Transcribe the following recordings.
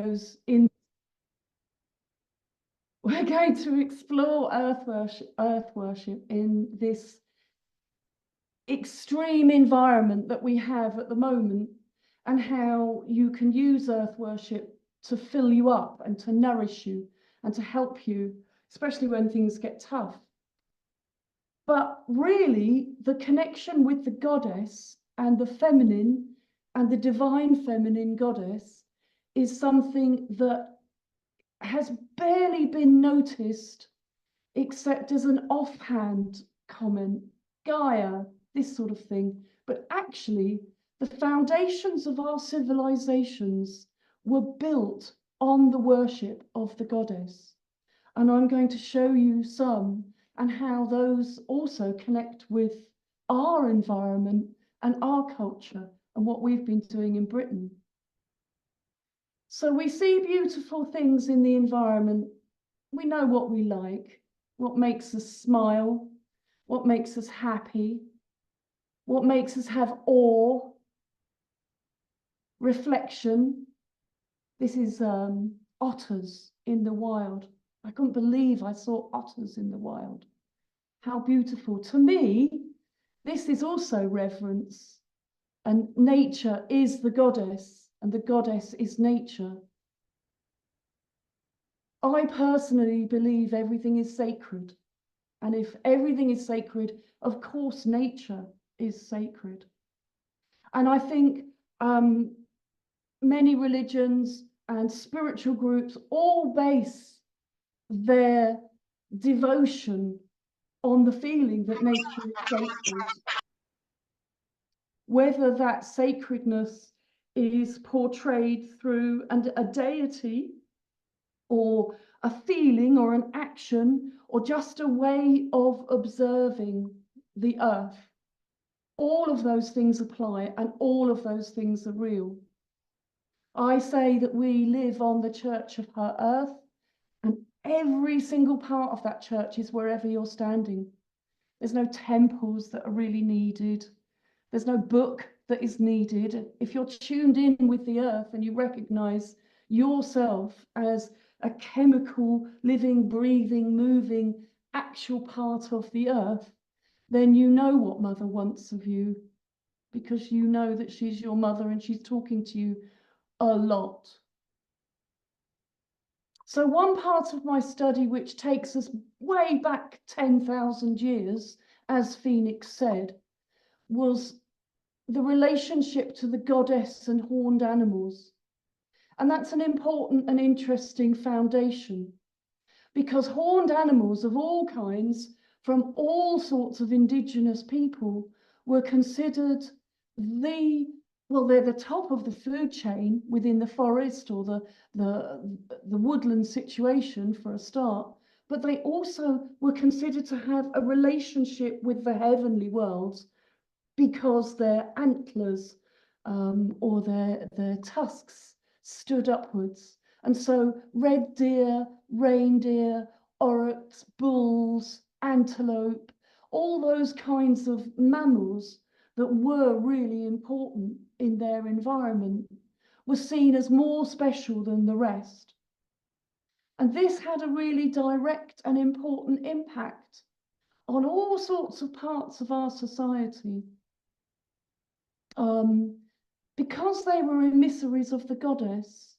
those in. We're going to explore earth worship in this extreme environment that we have at the moment, and how you can use earth worship to fill you up and to nourish you and to help you, especially when things get tough. But really, the connection with the goddess and the feminine and the divine feminine goddess is something that has barely been noticed, except as an offhand comment, Gaia, this sort of thing. But actually, the foundations of our civilizations were built on the worship of the goddess. And I'm going to show you some, and how those also connect with our environment and our culture and what we've been doing in Britain. So we see beautiful things in the environment. We know what we like, what makes us smile, what makes us happy, what makes us have awe, reflection. This is otters in the wild. I couldn't believe I saw otters in the wild. How beautiful. To me, this is also reverence, and nature is the goddess, and the goddess is nature. I personally believe everything is sacred. And if everything is sacred, of course, nature is sacred. And I think many religions and spiritual groups all base their devotion on the feeling that nature is sacred. Whether that sacredness is portrayed through a deity, or a feeling, or an action, or just a way of observing the earth, all of those things apply, and all of those things are real. I say that we live on the church of her earth, and every single part of that church is wherever you're standing. There's no temples that are really needed. There's no book that is needed. If you're tuned in with the earth and you recognize yourself as a chemical, living, breathing, moving, actual part of the earth, then you know what Mother wants of you, because you know that she's your mother and she's talking to you a lot. So one part of my study, which takes us way back 10,000 years, as Phoenix said, was the relationship to the goddess and horned animals. And that's an important and interesting foundation, because horned animals of all kinds, from all sorts of indigenous people, were considered they're the top of the food chain within the forest or the woodland situation for a start, but they also were considered to have a relationship with the heavenly worlds, because their antlers or their tusks stood upwards. And so red deer, reindeer, aurochs, bulls, antelope, all those kinds of mammals that were really important in their environment were seen as more special than the rest. And this had a really direct and important impact on all sorts of parts of our society. Because they were emissaries of the goddess,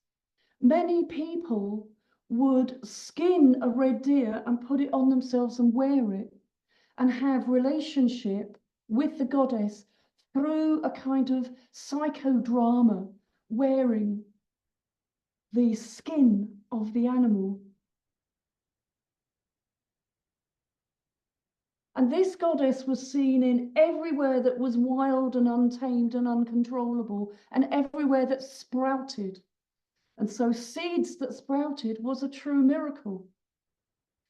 many people would skin a red deer and put it on themselves and wear it, and have relationship with the goddess through a kind of psychodrama, wearing the skin of the animal. And this goddess was seen in everywhere that was wild and untamed and uncontrollable, and everywhere that sprouted. And so seeds that sprouted was a true miracle.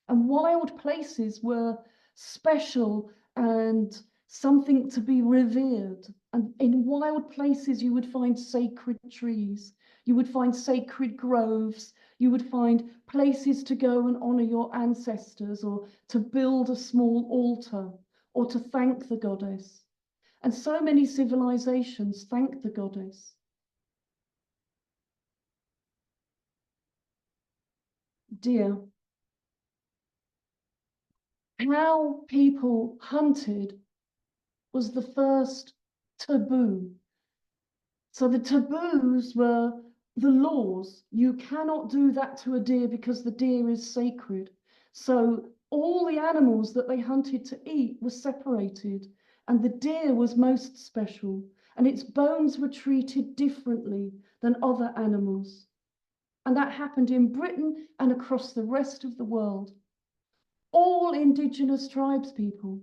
And wild places were special and something to be revered. And in wild places, you would find sacred trees, you would find sacred groves, you would find places to go and honor your ancestors, or to build a small altar, or to thank the goddess. And so many civilizations thank the goddess. deer. How people hunted was the first taboo. So the taboos were the laws. You cannot do that to a deer because the deer is sacred. So all the animals that they hunted to eat were separated, and the deer was most special, and its bones were treated differently than other animals. And that happened in Britain and across the rest of the world. All indigenous tribes people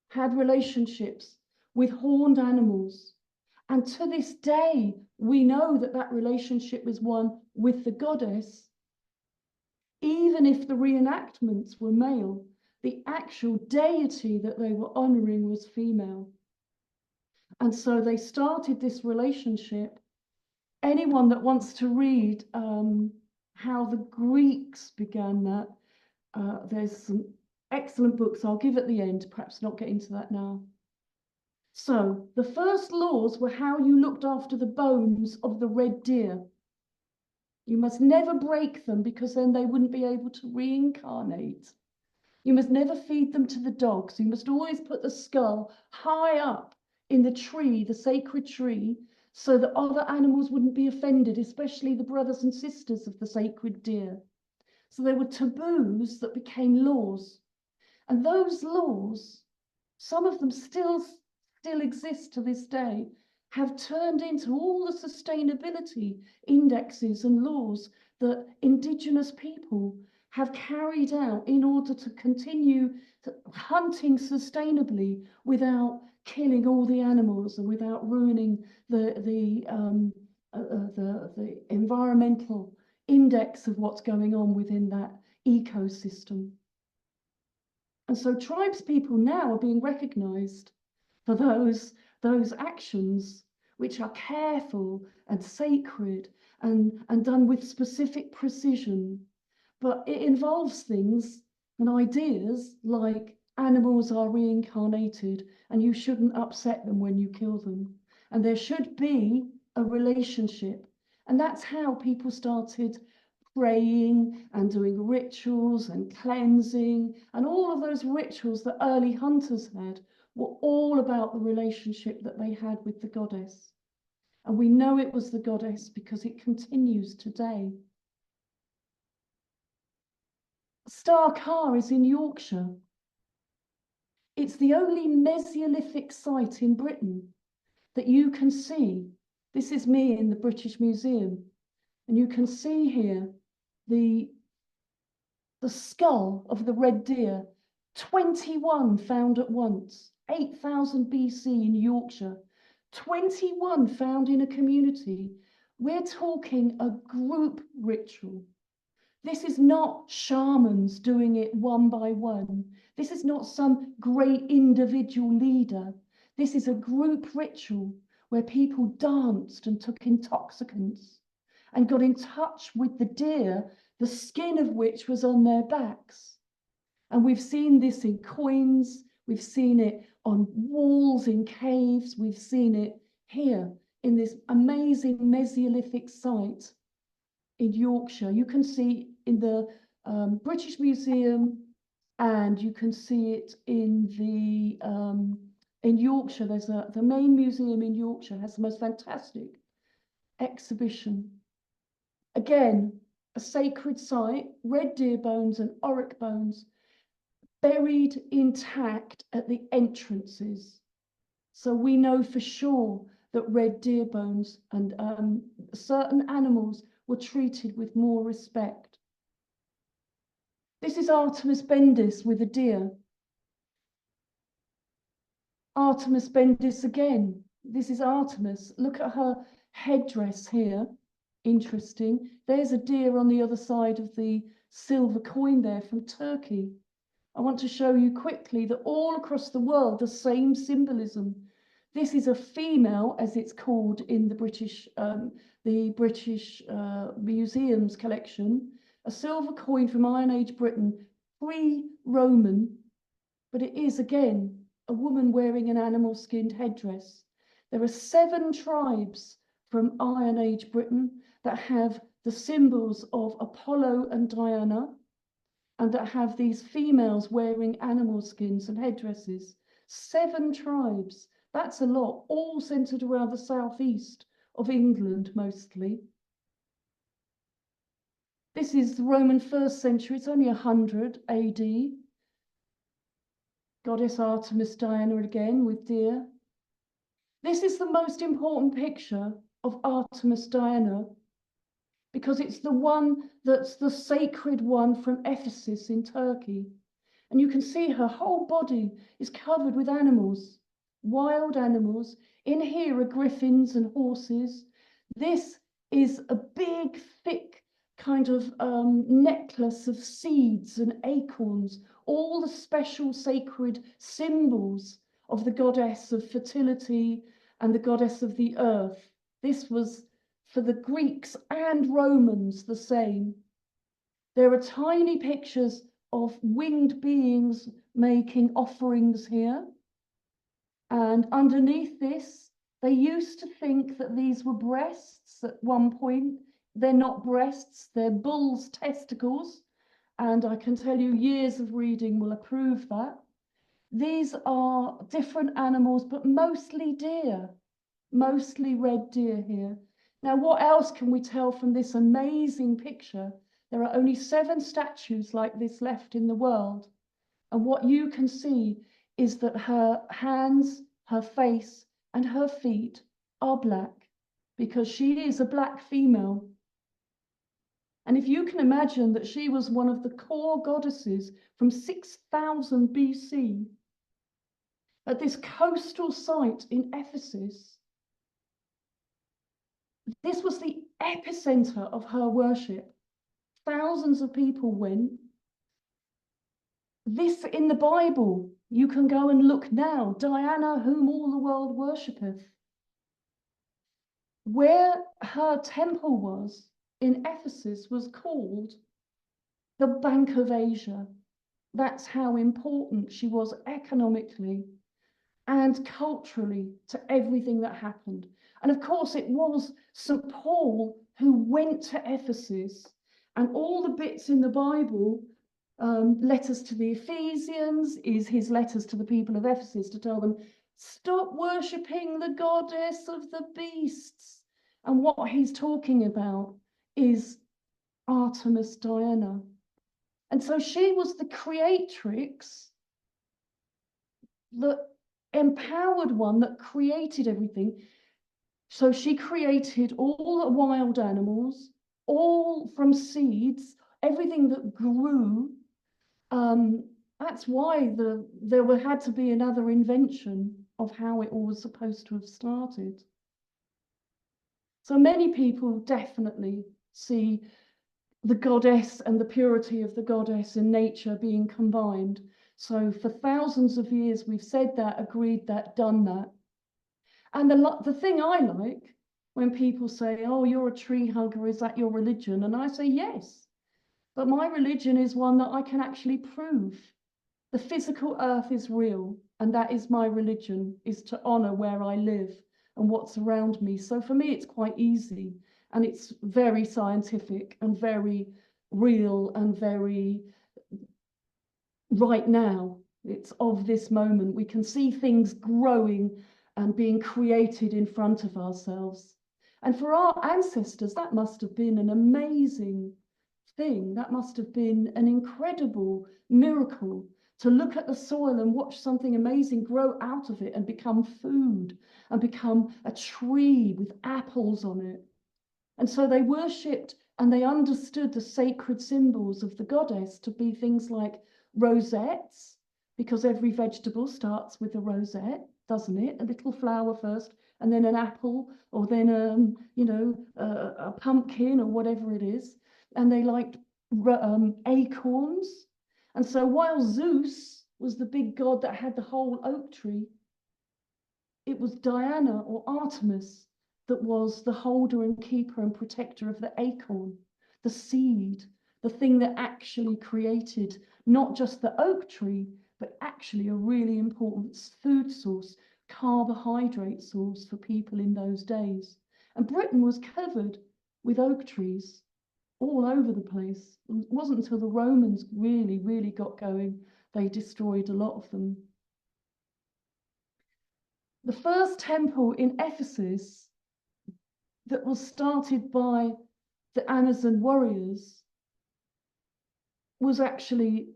had relationships with horned animals. And to this day, we know that that relationship is one with the goddess. Even if the reenactments were male, the actual deity that they were honoring was female. And so they started this relationship. Anyone that wants to read how the Greeks began that, there's some excellent books I'll give at the end, perhaps not get into that now. So the first laws were how you looked after the bones of the red deer. You must never break them because then they wouldn't be able to reincarnate. You must never feed them to the dogs. You must always put the skull high up in the tree, the sacred tree, so that other animals wouldn't be offended, especially the brothers and sisters of the sacred deer. So there were taboos that became laws. And those laws, some of them still exist to this day, have turned into all the sustainability indexes and laws that indigenous people have carried out in order to continue hunting sustainably without killing all the animals and without ruining the environmental index of what's going on within that ecosystem. And so tribes people now are being recognized for those actions which are careful and sacred and done with specific precision. But it involves things and ideas like animals are reincarnated and you shouldn't upset them when you kill them. And there should be a relationship. And that's how people started praying and doing rituals and cleansing, and all of those rituals that early hunters had were all about the relationship that they had with the goddess. And we know it was the goddess because it continues today. Starcar is in Yorkshire. It's the only Mesolithic site in Britain that you can see. This is me in the British Museum. And you can see here the skull of the red deer, 21 found at once, 8,000 BC in Yorkshire, 21 found in a community. We're talking a group ritual. This is not shamans doing it one by one. This is not some great individual leader. This is a group ritual where people danced and took intoxicants and got in touch with the deer, the skin of which was on their backs. And we've seen this in coins, we've seen it on walls in caves, we've seen it here in this amazing Mesolithic site in Yorkshire. You can see in the British Museum, and you can see it in the in Yorkshire. There's the main museum in Yorkshire has the most fantastic exhibition. Again, a sacred site, red deer bones and auric bones buried intact at the entrances. So we know for sure that red deer bones and certain animals were treated with more respect. This is Artemis bendis with a deer. Artemis bendis again. This is Artemis. Look at her headdress here. Interesting. There's a deer on the other side of the silver coin there from Turkey. I want to show you quickly that all across the world, the same symbolism. This is a female, as it's called in the British Museum's collection, a silver coin from Iron Age Britain, pre-Roman, but it is again a woman wearing an animal-skinned headdress. There are 7 tribes from Iron Age Britain that have the symbols of Apollo and Diana, and that have these females wearing animal skins and headdresses. 7 tribes, that's a lot, all centered around the southeast of England mostly. This is the Roman 1st century, it's only 100 AD. Goddess Artemis Diana again with deer. This is the most important picture of Artemis Diana because it's the one that's the sacred one from Ephesus in Turkey. And you can see her whole body is covered with animals, wild animals. In here are griffins and horses. This is a big, thick kind of necklace of seeds and acorns, all the special sacred symbols of the goddess of fertility and the goddess of the earth. This was for the Greeks and Romans the same. There are tiny pictures of winged beings making offerings here. And underneath this, they used to think that these were breasts at one point. They're not breasts, they're bull's testicles. And I can tell you years of reading will approve that. These are different animals, but mostly deer, mostly red deer here. Now, what else can we tell from this amazing picture? There are only 7 statues like this left in the world. And what you can see is that her hands, her face, and her feet are black because she is a black female. And if you can imagine that she was one of the core goddesses from 6000 BC at this coastal site in Ephesus, this was the epicenter of her worship. Thousands of people went. This in the Bible, you can go and look now, Diana, whom all the world worshippeth. Where her temple was in Ephesus was called the Bank of Asia. That's how important she was economically and culturally to everything that happened. And of course, it was St. Paul who went to Ephesus, and all the bits in the Bible, letters to the Ephesians, is his letters to the people of Ephesus to tell them, stop worshipping the goddess of the beasts. And what he's talking about is Artemis Diana. And so she was the creatrix, the empowered one that created everything. So she created all the wild animals, all from seeds, everything that grew. That's why there had to be another invention of how it all was supposed to have started. So many people definitely see the goddess and the purity of the goddess and nature being combined. So for thousands of years, we've said that, agreed that, done that. And the thing I like when people say, oh, you're a tree hugger, is that your religion? And I say, yes, but my religion is one that I can actually prove. The physical earth is real, and that is my religion, is to honor where I live and what's around me. So for me, it's quite easy, and it's very scientific and very real and very right now. It's of this moment. We can see things growing and being created in front of ourselves. And for our ancestors, that must have been an amazing thing. That must have been an incredible miracle to look at the soil and watch something amazing grow out of it and become food and become a tree with apples on it. And so they worshipped and they understood the sacred symbols of the goddess to be things like rosettes, because every vegetable starts with a rosette, doesn't it? A little flower first, and then an apple, or then a pumpkin or whatever it is. And they liked acorns. And so while Zeus was the big god that had the whole oak tree, it was Diana or Artemis that was the holder and keeper and protector of the acorn, the seed, the thing that actually created not just the oak tree, but actually a really important food source, carbohydrate source for people in those days. And Britain was covered with oak trees. all over the place. It wasn't until the Romans really got going, they destroyed a lot of them. The first temple in Ephesus that was started by the Amazon warriors was actually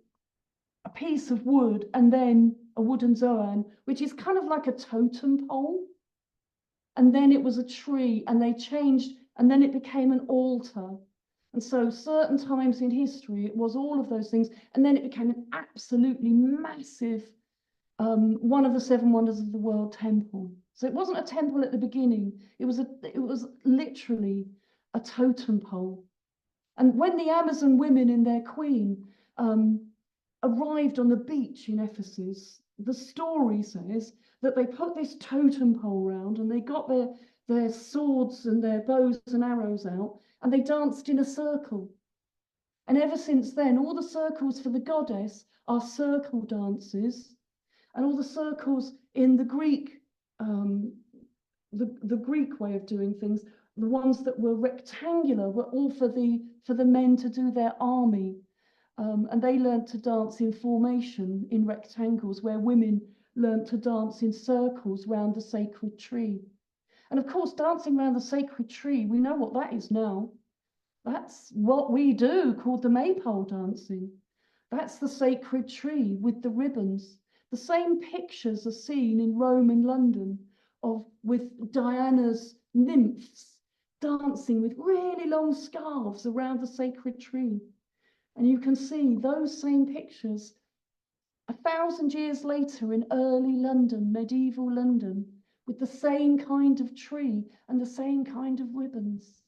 a piece of wood and then a wooden zoan, which is kind of like a totem pole. And then it was a tree, and they changed, and then it became an altar. And so certain times in history, it was all of those things. And then it became an absolutely massive, one of the 7 wonders of the world temple. So it wasn't a temple at the beginning. It was literally a totem pole. And when the Amazon women and their queen arrived on the beach in Ephesus, the story says that they put this totem pole round and they got their swords and their bows and arrows out, and they danced in a circle. And ever since then, all the circles for the goddess are circle dances, and all the circles in the Greek, the Greek way of doing things, the ones that were rectangular, were all for the men to do their army. And they learned to dance in formation in rectangles, where women learned to dance in circles round the sacred tree. And of course, dancing around the sacred tree, we know what that is now. That's what we do, called the maypole dancing. That's the sacred tree with the ribbons. The same pictures are seen in Rome and London with Diana's nymphs dancing with really long scarves around the sacred tree. And you can see those same pictures 1,000 years later in early London, medieval London, with the same kind of tree and the same kind of ribbons.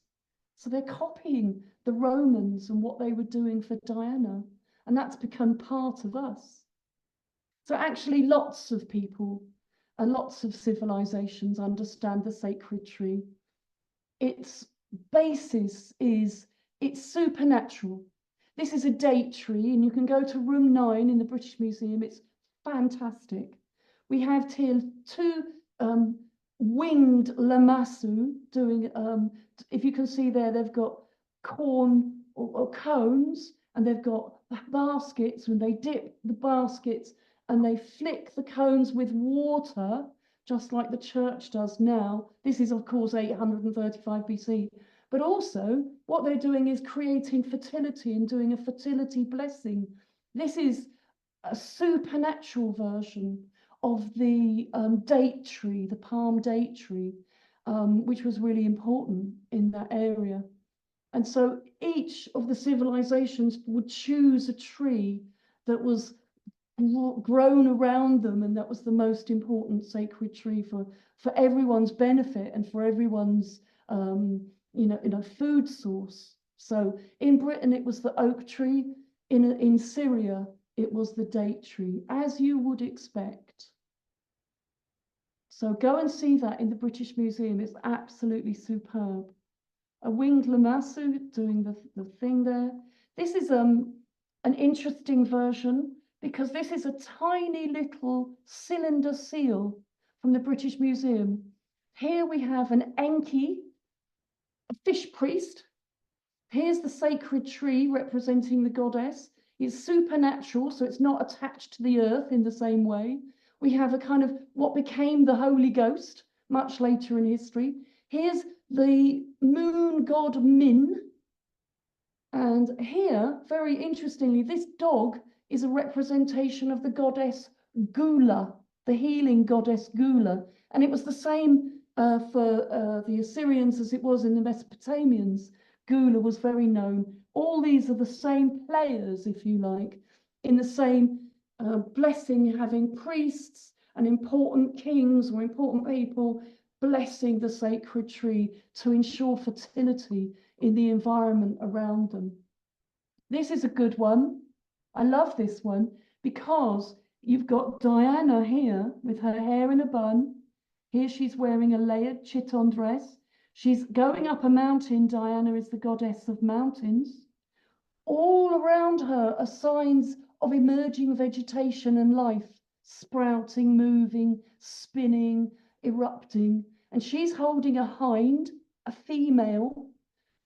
So they're copying the Romans and what they were doing for Diana, and that's become part of us. So actually lots of people and lots of civilizations understand the sacred tree. Its basis is it's supernatural. This is a date tree, and you can go to room 9 in the British Museum. It's fantastic. We have here 2 winged lamassu doing, if you can see there, they've got corn or cones, and they've got baskets, and they dip the baskets and they flick the cones with water, just like the church does now. This is, of course, 835 BC. But also, what they're doing is creating fertility and doing a fertility blessing. This is a supernatural version of the date tree, the palm date tree, which was really important in that area. And so each of the civilizations would choose a tree that was grown around them, and that was the most important sacred tree for everyone's benefit and for everyone's food source. So in Britain it was the oak tree, in Syria it was the date tree, as you would expect. So go and see that in the British Museum. It's absolutely superb. A winged lamassu doing the thing there. This is an interesting version, because this is a tiny little cylinder seal from the British Museum. Here we have an Enki, a fish priest. Here's the sacred tree representing the goddess. It's supernatural, so it's not attached to the earth in the same way. We have a kind of what became the Holy Ghost much later in history. Here's the moon god Min. And here, very interestingly, this dog is a representation of the goddess Gula, the healing goddess Gula. And it was the same for the Assyrians as it was in the Mesopotamians. Gula was very known. All these are the same players, if you like, in the same blessing, having priests and important kings or important people blessing the sacred tree to ensure fertility in the environment around them. This is a good one. I love this one because you've got Diana here with her hair in a bun. Here she's wearing a layered chiton dress. She's going up a mountain. Diana is the goddess of mountains. All around her are signs of emerging vegetation and life, sprouting, moving, spinning, erupting. And she's holding a hind, a female,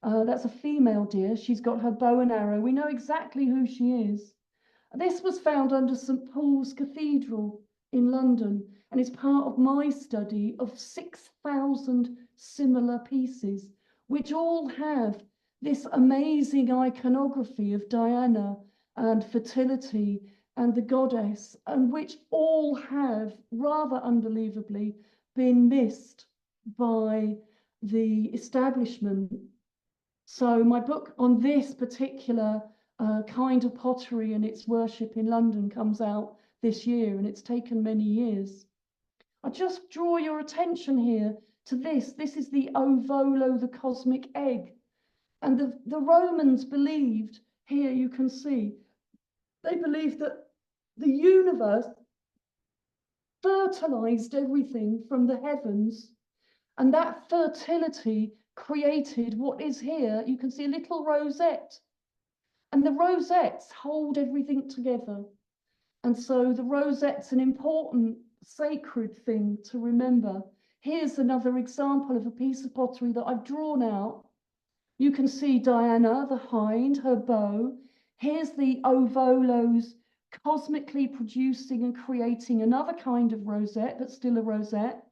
That's a female deer. She's got her bow and arrow. We know exactly who she is. This was found under St. Paul's Cathedral in London, and it's part of my study of 6,000 similar pieces, which all have this amazing iconography of Diana and fertility and the goddess, and which all have, rather unbelievably, been missed by the establishment. So my book on this particular kind of pottery and its worship in London comes out this year, and it's taken many years. I just draw your attention here to this. This is the ovolo, the cosmic egg. And the Romans believed, here you can see, they believed that the universe fertilized everything from the heavens, and that fertility created what is here. You can see a little rosette, and the rosettes hold everything together. And so the rosette's an important sacred thing to remember. Here's another example of a piece of pottery that I've drawn out. You can see Diana, the hind, her bow. Here's the ovolos cosmically producing and creating another kind of rosette, but still a rosette.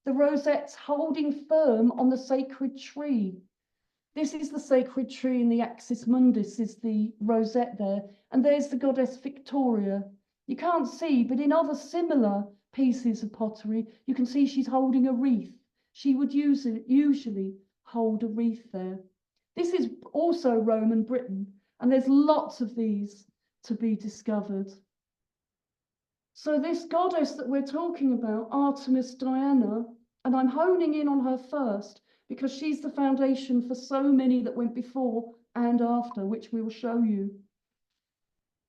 The rosette's holding firm on the sacred tree. This is the sacred tree, and the axis mundus is the rosette there. And there's the goddess Victoria. You can't see, but in other similar pieces of pottery, you can see she's holding a wreath. She would usually hold a wreath there. This is also Roman Britain, and there's lots of these to be discovered. So this goddess that we're talking about, Artemis Diana, and I'm honing in on her first, because she's the foundation for so many that went before and after, which we will show you.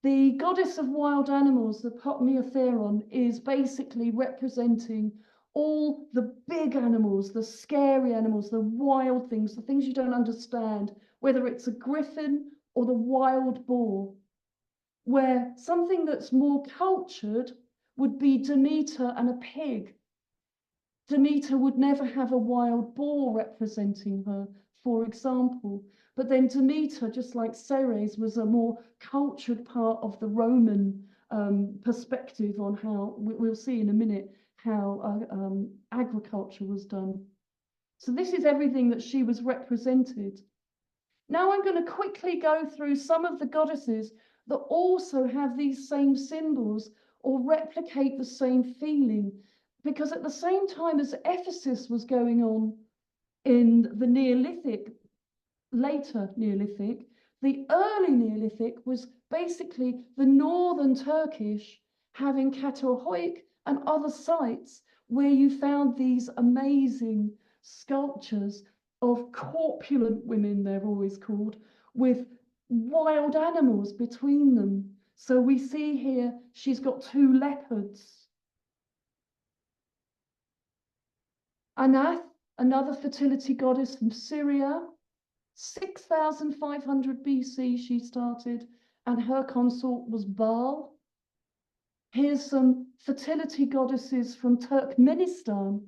The goddess of wild animals, the Potneotheron, is basically representing all the big animals, the scary animals, the wild things, the things you don't understand, whether it's a griffin or the wild boar, where something that's more cultured would be Demeter and a pig. Demeter would never have a wild boar representing her, for example. But then Demeter, just like Ceres, was a more cultured part of the Roman perspective on how, we'll see in a minute, how agriculture was done. So this is everything that she was represented. Now I'm going to quickly go through some of the goddesses that also have these same symbols or replicate the same feeling. Because at the same time as Ephesus was going on in the Neolithic, later Neolithic, the early Neolithic was basically the northern Turkish having Çatalhöyük and other sites where you found these amazing sculptures of corpulent women, they're always called, with wild animals between them. So we see here she's got two leopards. Anath, another fertility goddess from Syria, 6,500 BC she started, and her consort was Baal. Here's some fertility goddesses from Turkmenistan,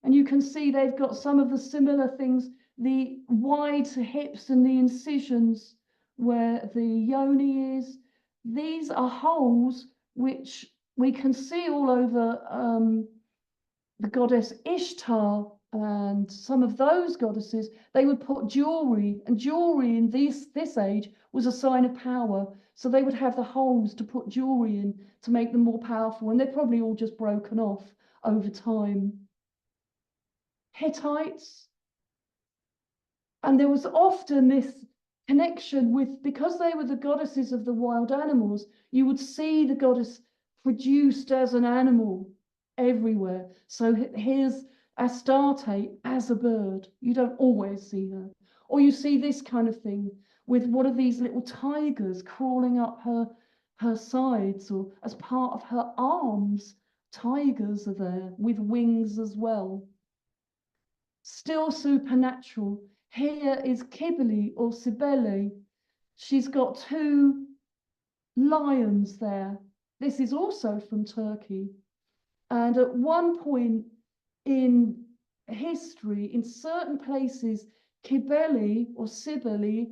and you can see they've got some of the similar things, the wide hips and the incisions where the yoni is. These are holes which we can see all over the goddess Ishtar and some of those goddesses. They would put jewelry, and jewelry in this age was a sign of power. So they would have the holes to put jewelry in to make them more powerful, and they're probably all just broken off over time. Hittites, and there was often this connection with, because they were the goddesses of the wild animals, you would see the goddess produced as an animal everywhere. So here's Astarte as a bird. You don't always see her. Or you see this kind of thing with what are these little tigers crawling up her sides, or as part of her arms. Tigers are there with wings as well. Still supernatural. Here is Kibele or Cybele. She's got two lions there. This is also from Turkey. And at one point in history, in certain places, Cybele or Cybele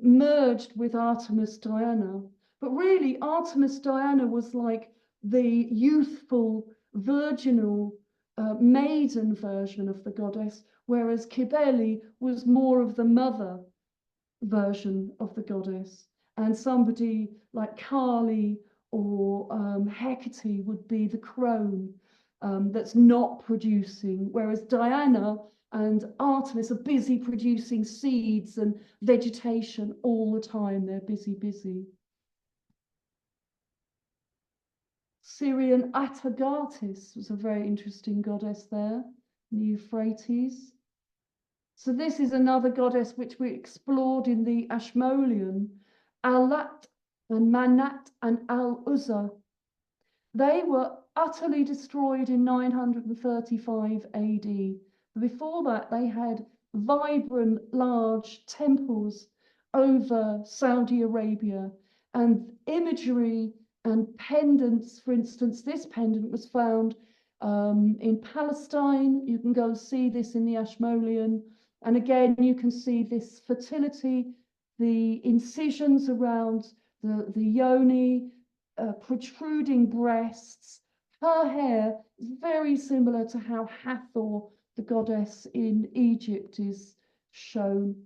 merged with Artemis Diana. But really, Artemis Diana was like the youthful, virginal, maiden version of the goddess, whereas Cybele was more of the mother version of the goddess. And somebody like Kali or Hecate would be the crone that's not producing, whereas Diana and Artemis are busy producing seeds and vegetation all the time. They're busy, busy. Syrian Atargatis was a very interesting goddess there, the Euphrates. So this is another goddess which we explored in the Ashmolean, Al-Lat and Manat and Al-Uzza. They were utterly destroyed in 935 AD. Before that, they had vibrant, large temples over Saudi Arabia and imagery and pendants. For instance, this pendant was found in Palestine. You can go and see this in the Ashmolean. And again, you can see this fertility, the incisions around the yoni, protruding breasts. Her hair is very similar to how Hathor, the goddess in Egypt, is shown.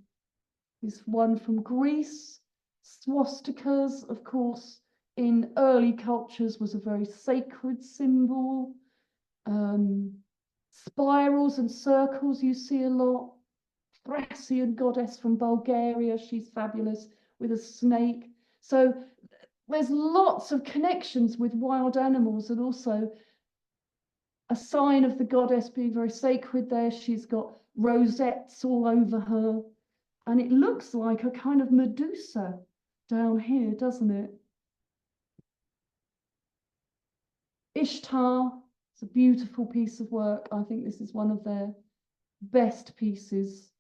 This one from Greece. Swastikas, of course, in early cultures was a very sacred symbol. Spirals and circles you see a lot. Thracian goddess from Bulgaria, she's fabulous, with a snake. So there's lots of connections with wild animals, and also a sign of the goddess being very sacred there. She's got rosettes all over her, and it looks like a kind of Medusa down here, doesn't it? Ishtar, it's a beautiful piece of work. I think this is one of their best pieces.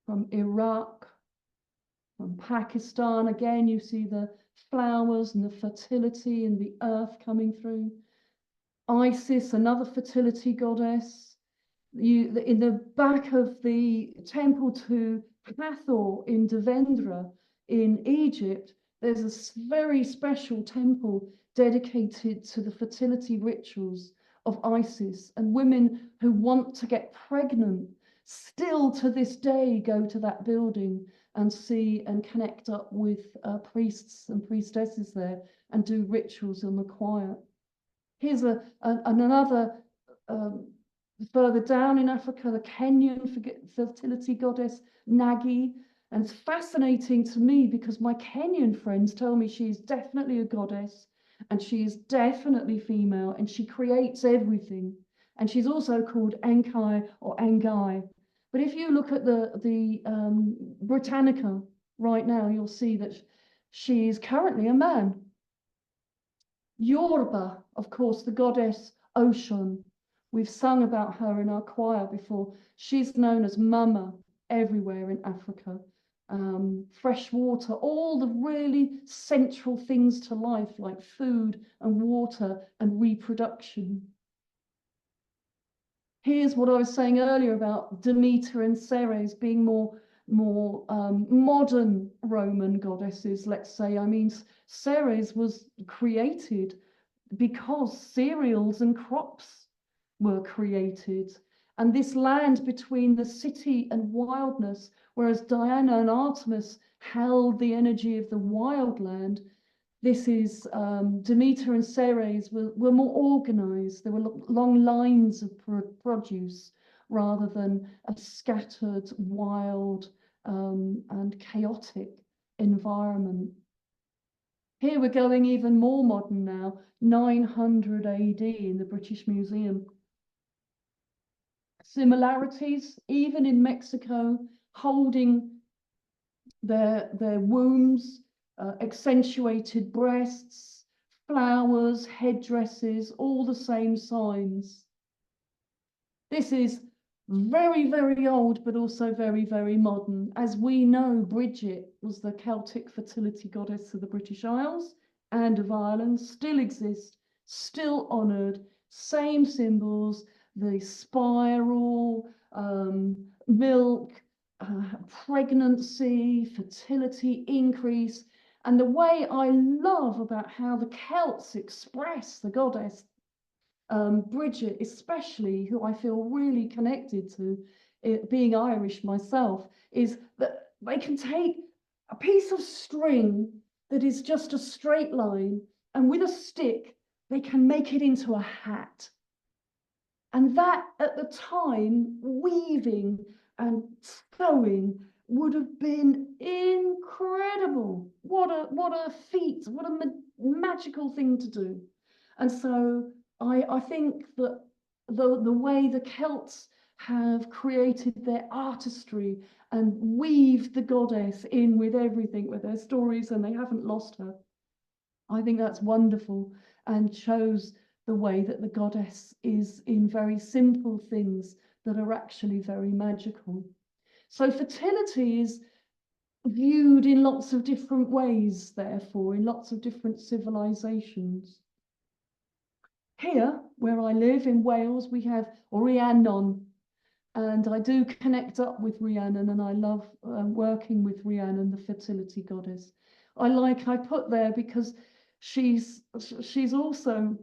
From Iraq, from Pakistan, again, you see the flowers and the fertility and the earth coming through. Isis, another fertility goddess. In the back of the temple to Hathor in Devendra in Egypt, there's a very special temple dedicated to the fertility rituals of Isis, and women who want to get pregnant still to this day go to that building and see and connect up with priests and priestesses there and do rituals in the quiet. Here's another, further down in Africa, the Kenyan fertility goddess, Nagi. And it's fascinating to me because my Kenyan friends tell me she's definitely a goddess and she is definitely female and she creates everything. And she's also called Enkai or Engai. But if you look at the Britannica right now, you'll see that she is currently a man. Yorba, of course, the goddess Oshun. We've sung about her in our choir before. She's known as Mama everywhere in Africa. Fresh water, all the really central things to life like food and water and reproduction. Here's what I was saying earlier about Demeter and Ceres being more modern Roman goddesses, let's say. I mean, Ceres was created because cereals and crops were created. And this land between the city and wildness, whereas Diana and Artemis held the energy of the wild land, this is Demeter and Ceres were more organized. There were long lines of produce rather than a scattered, wild and chaotic environment. Here we're going even more modern now, 900 AD in the British Museum. Similarities, even in Mexico, holding their wombs, accentuated breasts, flowers, headdresses, all the same signs. This is very, very old, but also very, very modern. As we know, Bridget was the Celtic fertility goddess of the British Isles and of Ireland, still exists, still honoured, same symbols, the spiral, milk, pregnancy, fertility, increase. And the way I love about how the Celts express the goddess, Bridget especially, who I feel really connected to, being Irish myself, is that they can take a piece of string that is just a straight line, and with a stick, they can make it into a hat. And that, at the time, weaving and sewing would have been incredible. What a feat, what a magical thing to do. And so I think that the way the Celts have created their artistry and weaved the goddess in with everything, with their stories, and they haven't lost her. I think that's wonderful and shows the way that the goddess is in very simple things that are actually very magical. So fertility is viewed in lots of different ways, therefore, in lots of different civilizations. Here, where I live in Wales, we have Rhiannon, and I do connect up with Rhiannon, and I love working with Rhiannon, the fertility goddess. I put there because she's also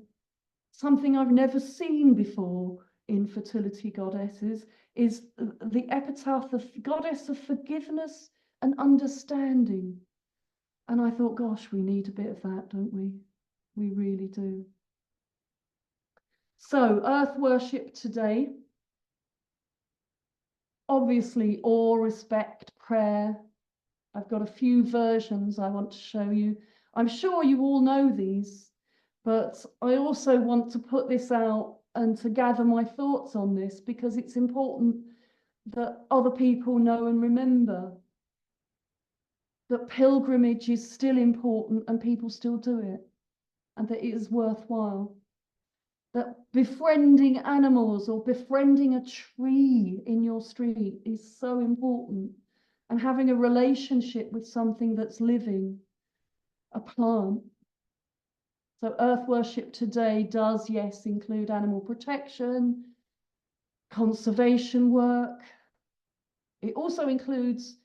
something I've never seen before in fertility goddesses, is the epitaph of goddess of forgiveness and understanding. And I thought, gosh, we need a bit of that, don't we? We really do. So, earth worship today. Obviously, awe, respect, prayer. I've got a few versions I want to show you. I'm sure you all know these, but I also want to put this out and to gather my thoughts on this, because it's important that other people know and remember that pilgrimage is still important and people still do it, and that it is worthwhile. That befriending animals or befriending a tree in your street is so important, and having a relationship with something that's living, a plant. So earth worship today does, yes, include animal protection, conservation work. It also includes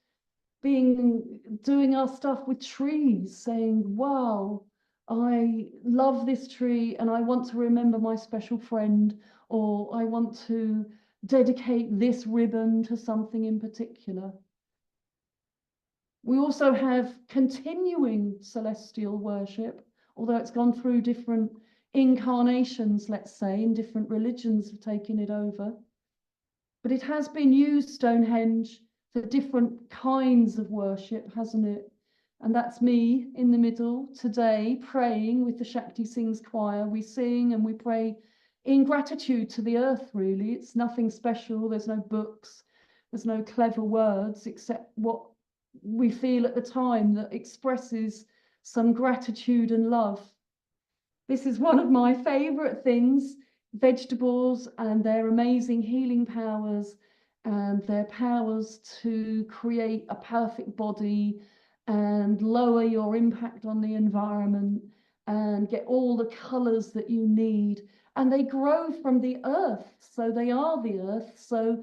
doing our stuff with trees, saying, wow, I love this tree and I want to remember my special friend, or I want to dedicate this ribbon to something in particular. We also have continuing celestial worship, although it's gone through different incarnations, let's say, and different religions have taken it over. But it has been used, Stonehenge, for different kinds of worship, hasn't it? And that's me in the middle today, praying with the Shakti Sings choir. We sing and we pray in gratitude to the earth, really. It's nothing special. There's no books. There's no clever words, except what we feel at the time that expresses some gratitude and love. This is one of my favorite things, vegetables and their amazing healing powers and their powers to create a perfect body and lower your impact on the environment and get all the colors that you need. And they grow from the earth, so they are the earth. So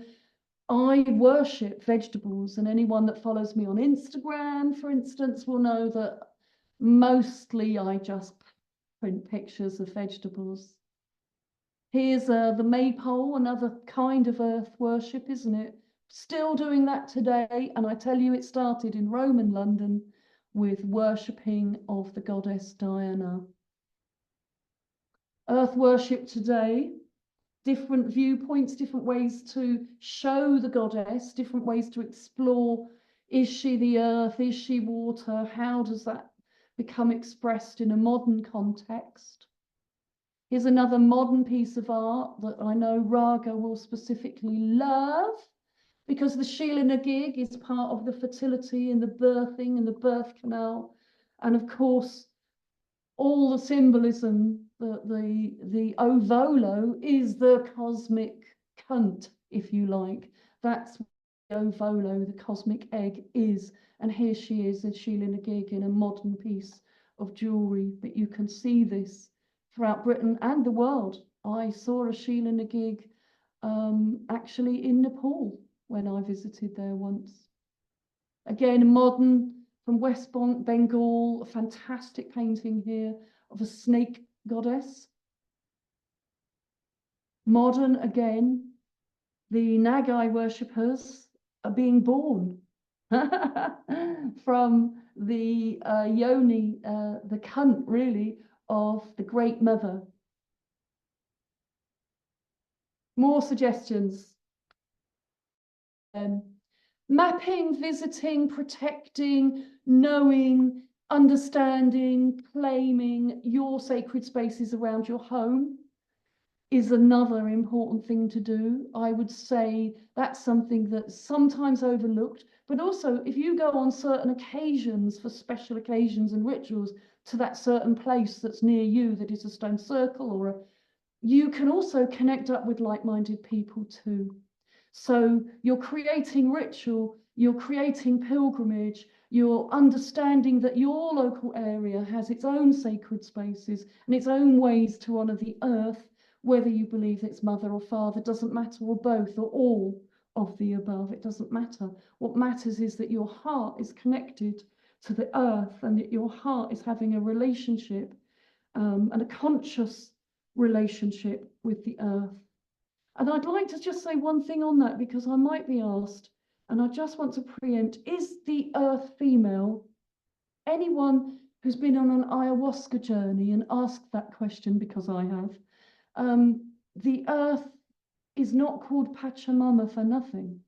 I worship vegetables, and anyone that follows me on Instagram, for instance, will know that mostly I just print pictures of vegetables. Here's the maypole, another kind of earth worship, isn't it? Still doing that today, and I tell you, it started in Rome and London with worshipping of the goddess Diana. Earth worship today, different viewpoints, different ways to show the goddess, different ways to explore. Is she the earth? Is she water? How does that become expressed in a modern context? Here's another modern piece of art that I know Raga will specifically love, because the Sheila na gig is part of the fertility and the birthing and the birth canal. And of course, all the symbolism, the ovolo is the cosmic cunt, if you like. That's what the ovolo, the cosmic egg, is. And here she is, a Sheila na gig, in a modern piece of jewellery. But you can see this throughout Britain and the world. I saw a Sheila na gig actually in Nepal when I visited there once. Again, modern from West Bengal, a fantastic painting here of a snake goddess. Modern again, the Nagai worshippers are being born from the yoni, the cunt really, of the Great Mother. More suggestions. Mapping, visiting, protecting, knowing, understanding, claiming your sacred spaces around your home is another important thing to do. I would say that's something that's sometimes overlooked, but also if you go on certain occasions, for special occasions and rituals, to that certain place that's near you that is a stone circle or you can also connect up with like-minded people too. So you're creating ritual, you're creating pilgrimage, you're understanding that your local area has its own sacred spaces and its own ways to honour the earth, whether you believe it's mother or father, doesn't matter, or both, or all of the above, it doesn't matter. What matters is that your heart is connected to the earth and that your heart is having a relationship and a conscious relationship with the earth. And I'd like to just say one thing on that because I might be asked, and I just want to preempt, is the earth female? Anyone who's been on an ayahuasca journey and asked that question, because I have, the earth is not called Pachamama for nothing.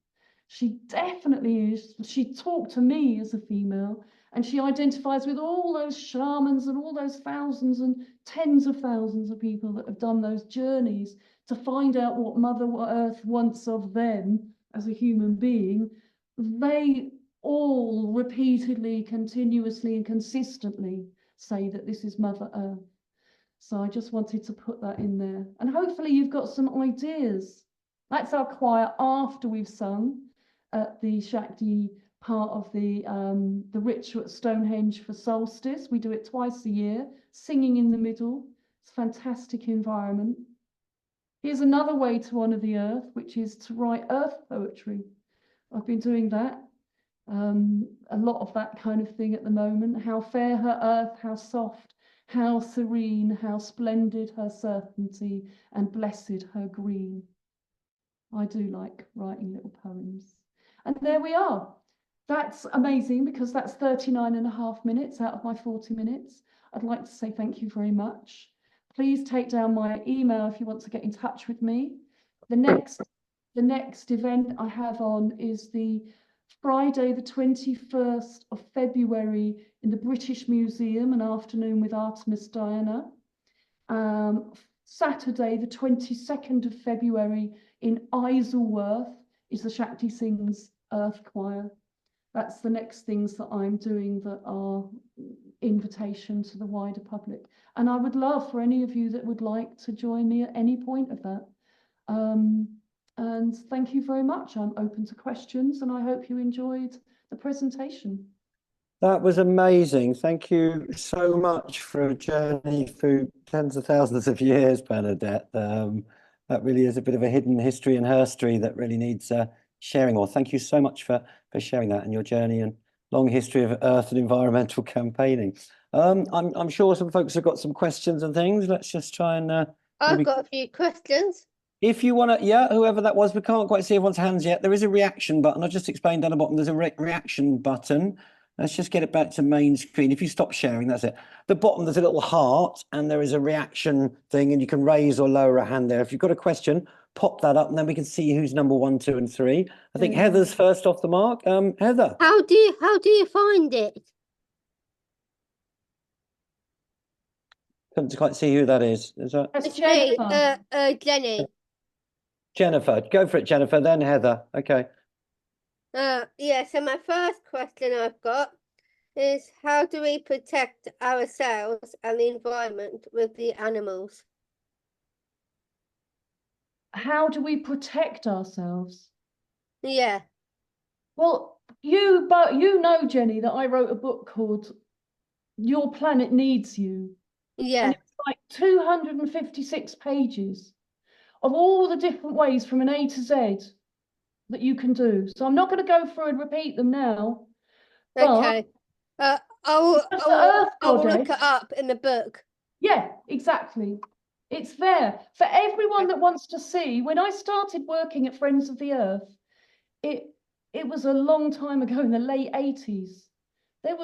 She definitely is. She talked to me as a female and she identifies with all those shamans and all those thousands and tens of thousands of people that have done those journeys to find out what Mother Earth wants of them as a human being. They all repeatedly, continuously and consistently say that this is Mother Earth. So I just wanted to put that in there. And hopefully you've got some ideas. That's our choir after we've sung at the Shakti part of the ritual at Stonehenge for solstice. We do it twice a year, singing in the middle. It's a fantastic environment. Here's another way to honour the earth, which is to write earth poetry. I've been doing that. A lot of that kind of thing at the moment. How fair her earth, how soft, how serene, how splendid her certainty, and blessed her green. I do like writing little poems. And there we are. That's amazing because that's 39.5 minutes out of my 40 minutes. I'd like to say thank you very much. Please take down my email if you want to get in touch with me. The next event I have on is the Friday, the 21st of February in the British Museum, an afternoon with Artemis Diana. Saturday, the 22nd of February in Isleworth is the Shakti Sings Earth Choir. That's the next things that I'm doing that are invitation to the wider public. And I would love for any of you that would like to join me at any point of that. And thank you very much. I'm open to questions and I hope you enjoyed the presentation. That was amazing. Thank you so much for a journey through tens of thousands of years, Bernadette. That really is a bit of a hidden history and herstory that really needs sharing. Or thank you so much for sharing that and your journey and long history of earth and environmental campaigning. I'm sure some folks have got some questions and things. Let's just try and I've got a few questions. If you want to, yeah, whoever that was, we can't quite see everyone's hands yet. There is a reaction button. I just explained down the bottom, there's a reaction button. Let's just get it back to main screen. If you stop sharing, that's it. The bottom, there's a little heart and there is a reaction thing and you can raise or lower a hand there. If you've got a question, pop that up and then we can see who's number 1, 2 and 3. I think Heather's first off the mark. Heather. How do you find it? Couldn't quite see who that is. Is that? That's It's me, Jennifer. Jenny. Jennifer. Go for it, Jennifer, then Heather. Okay. Yeah, so my first question I've got is how do we protect ourselves and the environment with the animals? How do we protect ourselves? Yeah. Well, you know, Jenny, that I wrote a book called Your Planet Needs You. Yeah. And it's like 256 pages of all the different ways from an A to Z that you can do. So I'm not going to go through and repeat them now, but Okay. I will, just I the will, Earth I will look goddess. it up in the book. Yeah, exactly. It's there for everyone that wants to see. When I started working at Friends of the Earth, it was a long time ago in the late 80s. There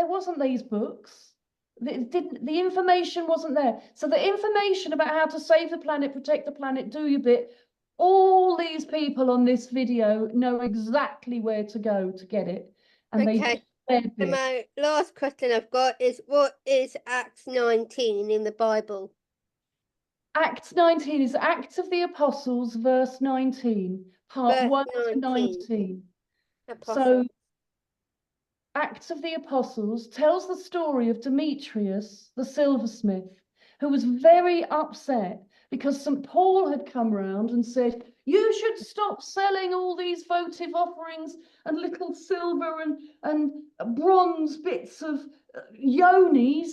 wasn't these books. The information wasn't there. So the information about how to save the planet, protect the planet, do your bit, all these people on this video know exactly where to go to get it. And they do Okay. their And bit. my last question I've got is, what is Acts 19 in the Bible? Acts 19 is Acts of the Apostles, verse 19, part Verse 1 to 19. 19. Apostle. So Acts of the Apostles tells the story of Demetrius, the silversmith, who was very upset because St. Paul had come round and said, you should stop selling all these votive offerings and little silver and bronze bits of yonis,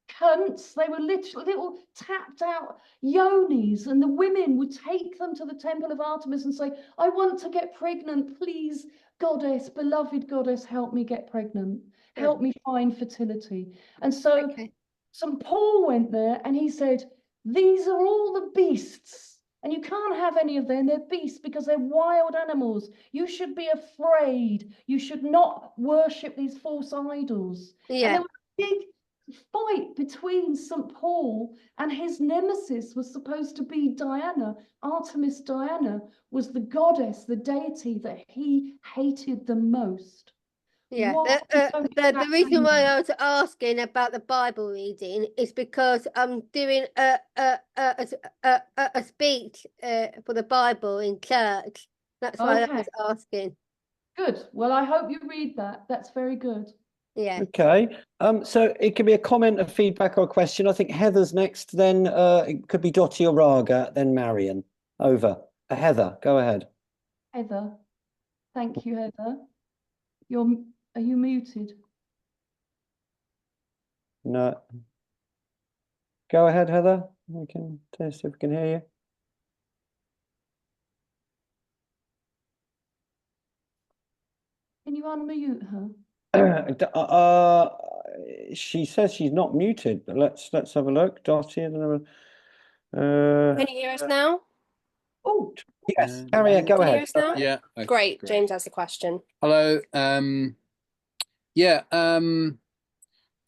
cunts. They were little tapped out yonis, and the women would take them to the temple of Artemis and say, I want to get pregnant, please, goddess, beloved goddess, help me get pregnant, help me find fertility. And so Okay. St. Paul went there and he said, these are all the beasts, and you can't have any of them. They're beasts because they're wild animals. You should be afraid. You should not worship these false idols. And Yeah. there was a big fight between St. Paul and his nemesis was supposed to be Diana. Artemis Diana was the goddess, the deity that he hated the most. Yeah, Why don't you the reason know? why I was asking about the Bible reading is because I'm doing a speech for the Bible in church. That's why I Okay, was asking. good. Well, I hope you read that. That's very good. Yeah. Okay. So it can be a comment, a feedback, or a question. I think Heather's next. Then it could be Dottie or Raga. Then Marion. Over. Heather, go ahead. Heather. Thank you, Heather. Are you muted? No. Go ahead, Heather. We can test if we can hear you. Can you unmute her? She says she's not muted, but let's have a look. Dottie, I don't know. Can you hear us now? Oh, Yes, Harriet, go Can you ahead. hear us now? Yeah. Okay, Great. James has a question. Hello. Yeah.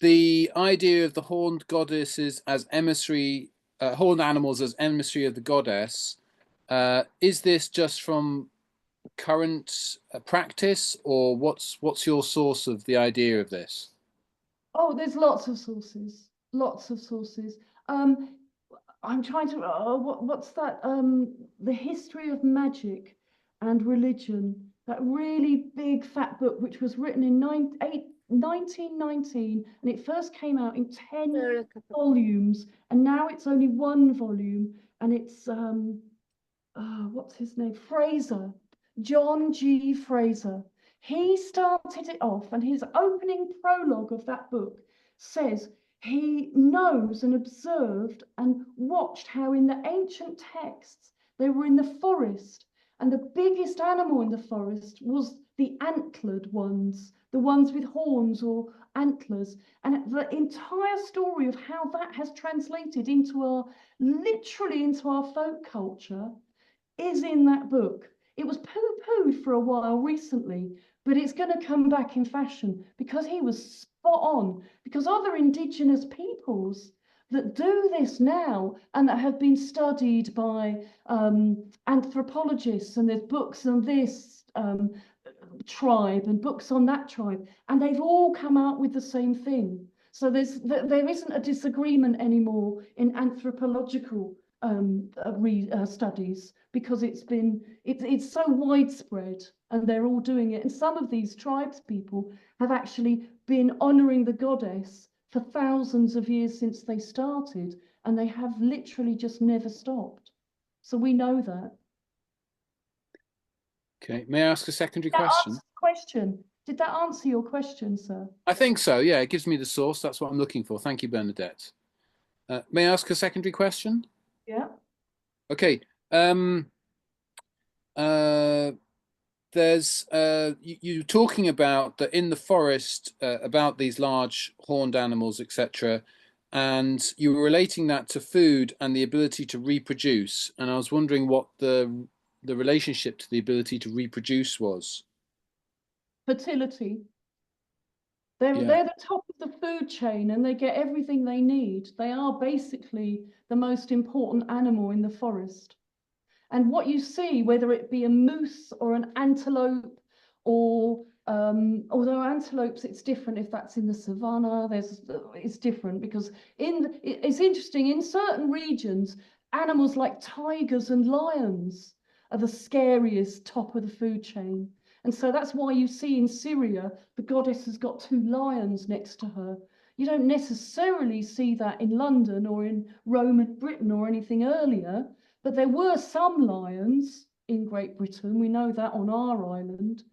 The idea of the horned goddesses as emissary, horned animals as emissary of the goddess. Is this just from current practice, or what's your source of the idea of this? oh, there's lots of sources. Lots of sources. I'm trying to, what's that? The History of Magic and Religion, that really big fat book, which was written in 1919, and it first came out in 10 volumes, and now it's only one volume, and it's, what's his name? Fraser, John G. Fraser. He started it off, and his opening prologue of that book says he knows and observed and watched how in the ancient texts they were in the forest, and the biggest animal in the forest was the antlered ones, the ones with horns or antlers. And the entire story of how that has translated into literally into our folk culture is in that book. It was poo-pooed for a while recently, but it's going to come back in fashion because he was spot on. Because other indigenous peoples that do this now and that have been studied by anthropologists, and there's books on this tribe and books on that tribe, and they've all come out with the same thing. So there isn't a disagreement anymore in anthropological studies, because it's so widespread and they're all doing it. And some of these tribes people have actually been honoring the goddess for thousands of years since they started, and they have literally just never stopped. So we know that. Okay. May I ask a secondary question? Did that answer your question, sir? I think so. Yeah, it gives me the source. That's what I'm looking for. Thank you, Bernadette. May I ask a secondary question? Yeah. Okay. There's you talking about that in the forest about these large horned animals, etc., and you were relating that to food and the ability to reproduce. And I was wondering what the relationship to the ability to reproduce was. Fertility. Yeah. They're the top of the food chain and they get everything they need. They are basically the most important animal in the forest. And what you see, whether it be a moose or an antelope, or although antelopes, it's different if that's in the savannah. It's different because it's interesting in certain regions, animals like tigers and lions are the scariest top of the food chain. And so that's why you see in Syria, the goddess has got 2 lions next to her. You don't necessarily see that in London or in Roman Britain or anything earlier. But there were some lions in Great Britain. We know that on our island.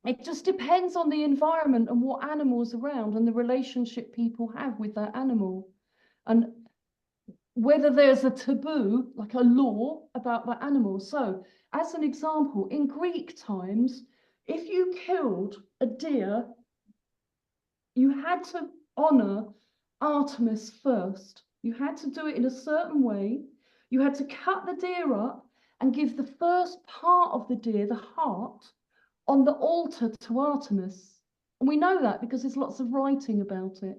It just depends on the environment and what animal's around and the relationship people have with that animal. And whether there's a taboo, like a law about that animal. So as an example, in Greek times, if you killed a deer, you had to honor Artemis first. You had to do it in a certain way. You had to cut the deer up and give the first part of the deer, the heart, on the altar to Artemis. And we know that because there's lots of writing about it,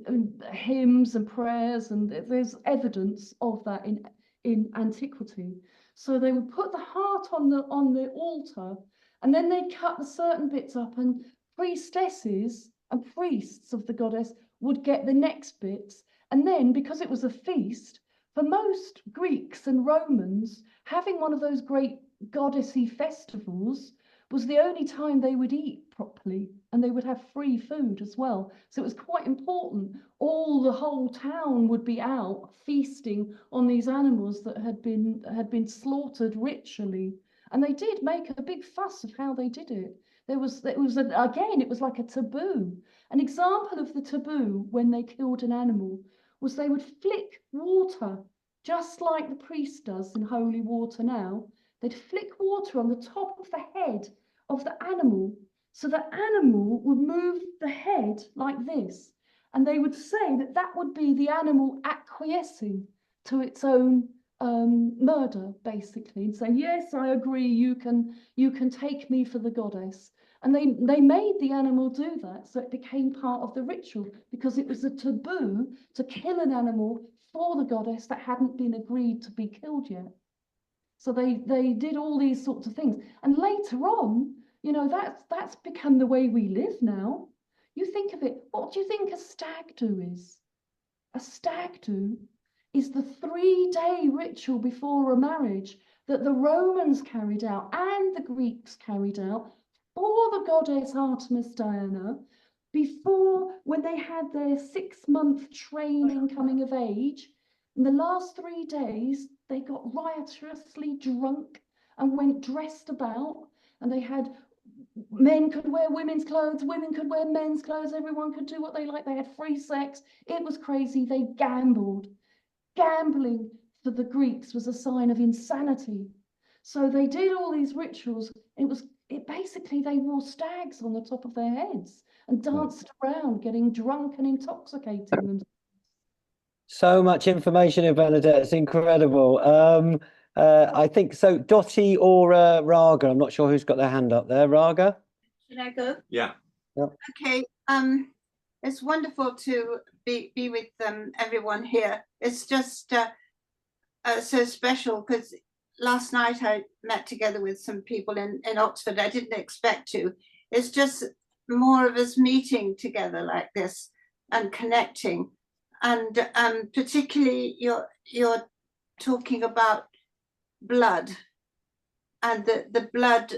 and hymns and prayers, and there's evidence of that in antiquity. So they would put the heart on the altar, and then they'd cut the certain bits up, and priestesses and priests of the goddess would get the next bits. And then, because it was a feast, for most Greeks and Romans, having one of those great goddessy festivals was the only time they would eat properly, and they would have free food as well. So it was quite important. The whole town would be out feasting on these animals that had been slaughtered ritually. And they did make a big fuss of how they did it. It was like a taboo. An example of the taboo when they killed an animal was they would flick water, just like the priest does in holy water now. They'd flick water on the top of the head of the animal, so the animal would move the head like this. And they would say that that would be the animal acquiescing to its own murder, basically, and say, yes, I agree, you can take me for the goddess. And they made the animal do that, so it became part of the ritual, because it was a taboo to kill an animal for the goddess that hadn't been agreed to be killed yet. So they did all these sorts of things. And later on, you know, that's become the way we live now. You think of it, what do you think a stag do is? A stag do is the 3-day ritual before a marriage that the Romans carried out and the Greeks carried out for the goddess Artemis Diana, before, when they had their 6-month training coming of age. In the last 3 days, they got riotously drunk and went dressed about, and they had, men could wear women's clothes, women could wear men's clothes, everyone could do what they like. They had free sex. It was crazy. They gambled. Gambling for the Greeks was a sign of insanity. So they did all these rituals. Basically, they wore stags on the top of their heads and danced around, getting drunk and intoxicating themselves. So much information in Bernadette. It's incredible. I think so. Dottie or Raga. I'm not sure who's got their hand up there. Raga? Should I go? Yeah. Yep. Okay. It's wonderful to be with everyone here. It's just so special because last night I met together with some people in Oxford. I didn't expect to. It's just more of us meeting together like this and connecting. And particularly you're talking about blood and the blood,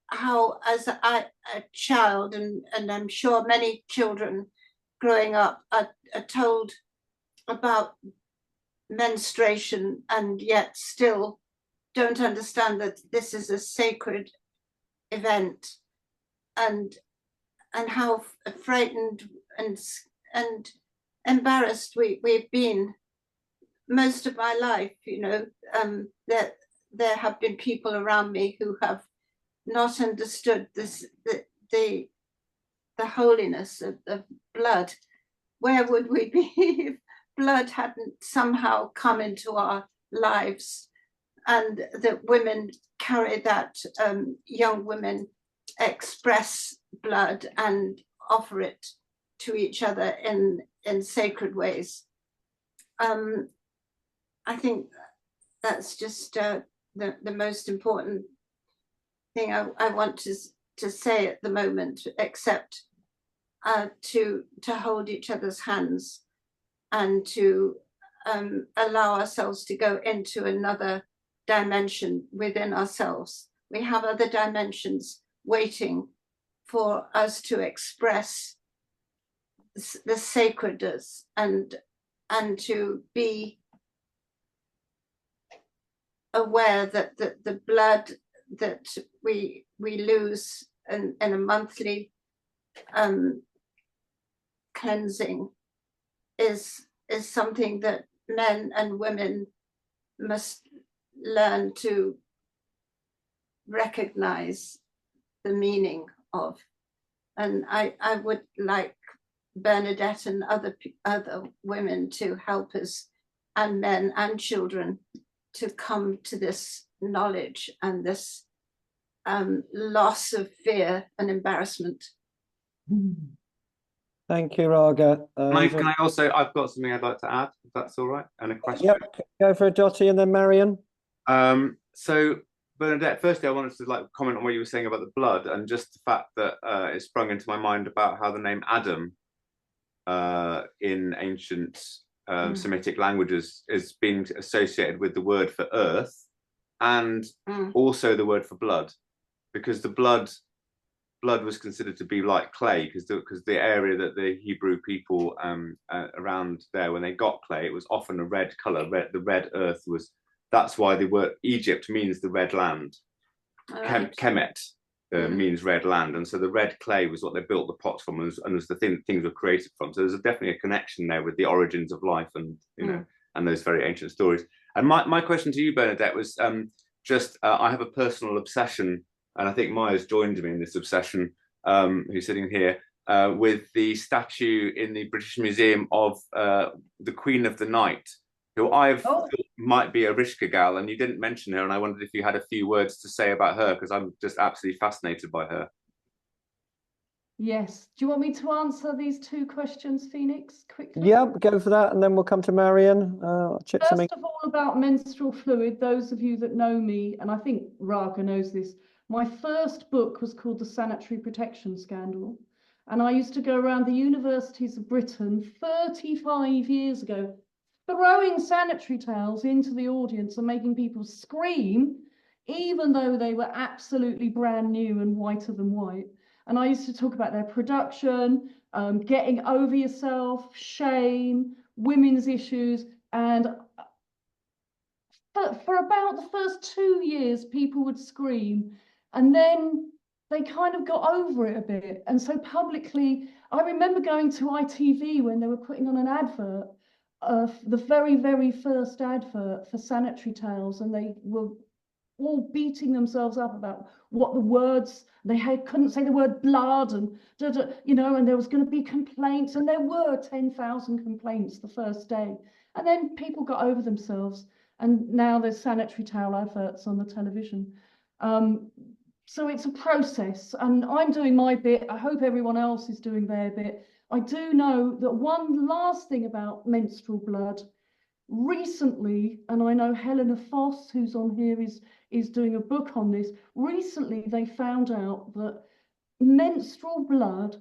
how as a child, and I'm sure many children growing up are told about menstruation and yet still don't understand that this is a sacred event, and how frightened and embarrassed we've been most of my life, that there have been people around me who have not understood the holiness of blood. Where would we be if blood hadn't somehow come into our lives, and that women carry that, young women express blood and offer it to each other in sacred ways. I think that's just the most important thing I want to say at the moment, except to hold each other's hands and to allow ourselves to go into another dimension within ourselves. We have other dimensions waiting for us to express the sacredness and to be aware that the blood that we lose in a monthly cleansing is something that men and women must learn to recognize the meaning of. And I would like Bernadette and other women to help us, and men and children, to come to this knowledge and this loss of fear and embarrassment. Thank you, Raga. Can I also, I've got something I'd like to add, if that's all right, and a question. Yep, go for it, Dottie, and then Marion. So Bernadette, firstly, I wanted to comment on what you were saying about the blood, and just the fact that it sprung into my mind about how the name Adam in ancient Semitic languages is being associated with the word for earth and also the word for blood, because the blood was considered to be like clay, because the area that the Hebrew people around there, when they got clay, it was often a red color. The red earth was. That's why the word Egypt means the red land. Right. Kemet means red land, and so the red clay was what they built the pots from, and was the things were created from. So there's definitely a connection there with the origins of life, and and those very ancient stories. And my question to you, Bernadette, was I have a personal obsession, and I think Maya's joined me in this obsession, who's sitting here, with the statue in the British Museum of the Queen of the Night, who I've thought might be a Rishka gal, and you didn't mention her, and I wondered if you had a few words to say about her, because I'm just absolutely fascinated by her. Yes. Do you want me to answer these two questions, Phoenix, quickly? Yep, go for that, and then we'll come to Marion. First of all, about menstrual fluid, those of you that know me, and I think Raga knows this, my first book was called The Sanitary Protection Scandal. And I used to go around the universities of Britain 35 years ago, throwing sanitary towels into the audience and making people scream, even though they were absolutely brand new and whiter than white. And I used to talk about their production, getting over yourself, shame, women's issues. And for about the first 2 years, people would scream. And then they kind of got over it a bit. And so publicly, I remember going to ITV when they were putting on an advert, the very, very first advert for sanitary towels, and they were all beating themselves up about what the words they had, couldn't say the word blood, and and there was going to be complaints, and there were 10,000 complaints the first day, and then people got over themselves, and now there's sanitary towel adverts on the television. So it's a process, and I'm doing my bit. I hope everyone else is doing their bit. I do know that one last thing about menstrual blood. Recently, and I know Helena Foss, who's on here, is doing a book on this. Recently, they found out that menstrual blood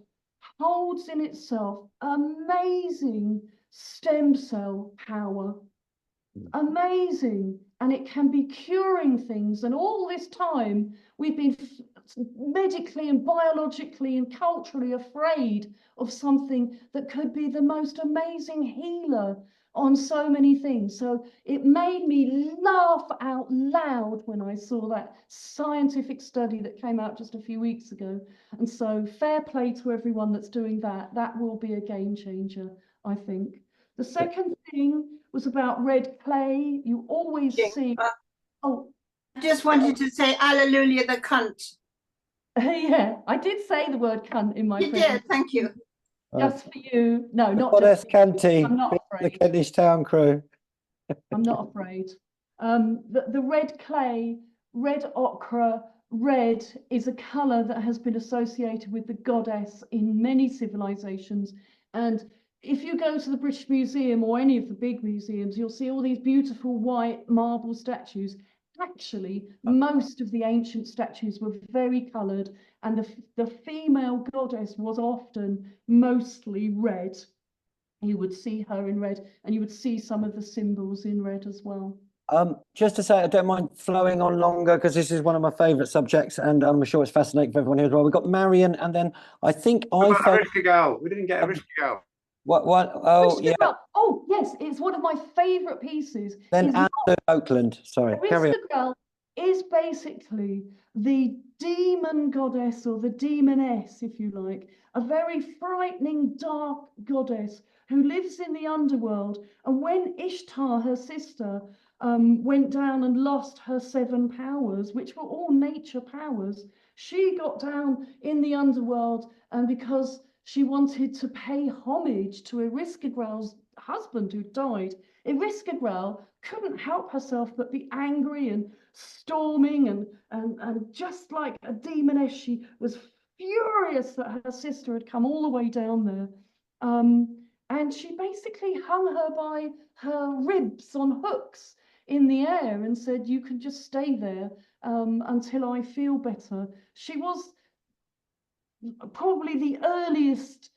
holds in itself amazing stem cell power. Amazing. And it can be curing things. And all this time, we've been medically and biologically and culturally afraid of something that could be the most amazing healer on so many things. So it made me laugh out loud when I saw that scientific study that came out just a few weeks ago. And so fair play to everyone that's doing that. That will be a game changer, I think. The second thing was about red clay. You always see, oh, I just wanted to say hallelujah the cunt. yeah, I did say the word cunt in my You presentation. did, thank you. Just for you. No, not Goddess just for you. Canty, I'm not the afraid. Kentish town crew. I'm not afraid. The red clay, red ochre, red is a colour that has been associated with the goddess in many civilizations. And if you go to the British Museum or any of the big museums, you'll see all these beautiful white marble statues. Actually, most of the ancient statues were very coloured, and the female goddess was often mostly red. You would see her in red, and you would see some of the symbols in red as well. Just to say, I don't mind flowing on longer because this is one of my favourite subjects, and I'm sure it's fascinating for everyone here as well. We've got Marion, and then I think What I about felt Arishka Gal? We didn't get Arishka Gal. what? Oh, Mr. yeah. Grell. Oh, yes, it's one of my favourite pieces. Then Is Anna Oakland. Sorry, carry on. Arista Grell is basically the demon goddess, or the demoness, if you like, a very frightening, dark goddess who lives in the underworld. And when Ishtar, her sister, went down and lost her 7 powers, which were all nature powers, she got down in the underworld, and because she wanted to pay homage to Eriska Grell's husband who died, Eriska Grell couldn't help herself but be angry and storming, and just like a demoness, she was furious that her sister had come all the way down there. And she basically hung her by her ribs on hooks in the air and said, "You can just stay there until I feel better." She was probably the earliest,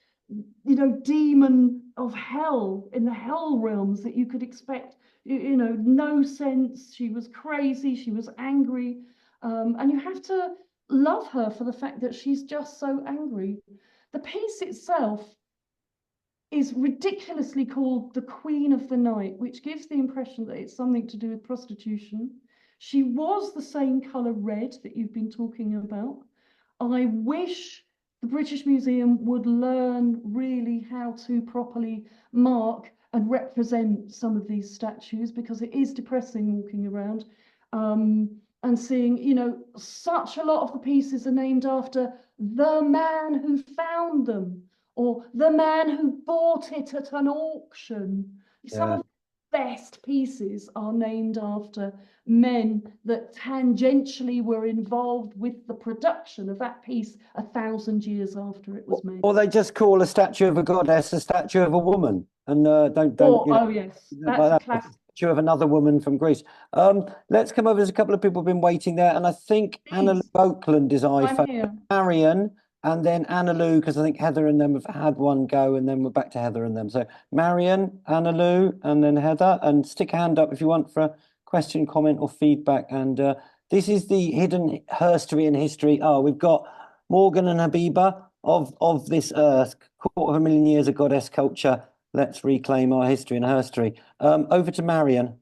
demon of hell in the hell realms that you could expect. No sense. She was crazy. She was angry. And you have to love her for the fact that she's just so angry. The piece itself is ridiculously called the Queen of the Night, which gives the impression that it's something to do with prostitution. She was the same colour red that you've been talking about. I wish the British Museum would learn really how to properly mark and represent some of these statues, because it is depressing walking around and seeing, such a lot of the pieces are named after the man who found them, or the man who bought it at an auction. Some of the best pieces are named after men that tangentially were involved with the production of that piece 1,000 years after it was made. Or they just call a statue of a goddess a statue of a woman, and don't. Oh yes, that's a classic. Statue of another woman from Greece. Let's come over. There's a couple of people been waiting there, and I think Anna Oakland is I'm here. Marion, and then Anna Lou, because I think Heather and them have had one go, and then we're back to Heather and them. So Marion, Anna Lou, and then Heather, and stick a hand up if you want for a question, comment, or feedback. And this is the hidden herstory and history. We've got Morgan and Habiba of this earth, 250,000 years of goddess culture. Let's reclaim our history and herstory. Over to Marion.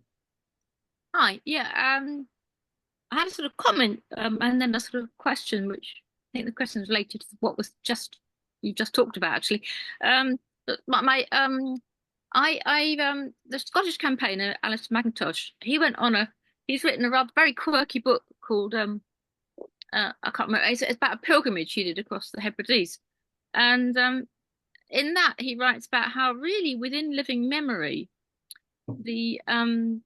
Hi, yeah. I had a sort of comment and then a sort of question, which I think the question is related to what was you just talked about, actually. The Scottish campaigner Alistair McIntosh, he's written a rather very quirky book called I can't remember. It's about a pilgrimage he did across the Hebrides, and in that he writes about how really within living memory, within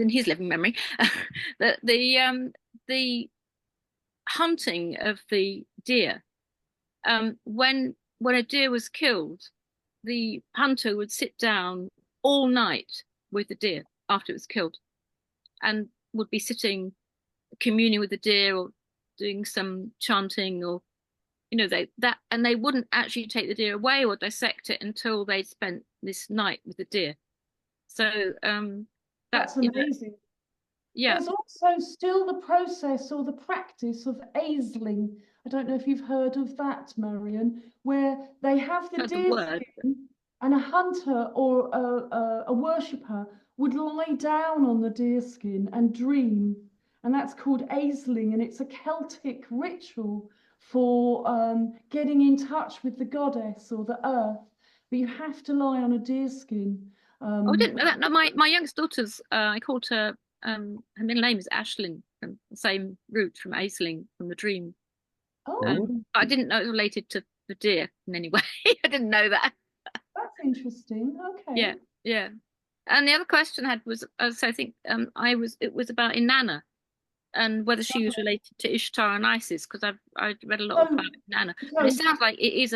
his living memory, that the hunting of the deer, when a deer was killed, the hunter would sit down all night with the deer after it was killed, and would be sitting communing with the deer or doing some chanting, or and they wouldn't actually take the deer away or dissect it until they'd spent this night with the deer. So that's amazing. Yeah. There's also still the process or the practice of aisling. I don't know if you've heard of that, Marion, where they have the deer skin, and a hunter or a worshipper would lie down on the deer skin and dream. And that's called aisling, and it's a Celtic ritual for getting in touch with the goddess or the earth, but you have to lie on a deer skin. Oh, I didn't know that. No, my youngest daughter's, I called her, her middle name is Ashlyn, from the same root from Aisling, from the dream. Oh, But I didn't know it was related to the deer in any way. I didn't know that. that's interesting. Okay. Yeah, yeah. And the other question I had was, so I think it was about Inanna and whether she was related to Ishtar and Isis, because I read a lot about Inanna, but it sounds like it is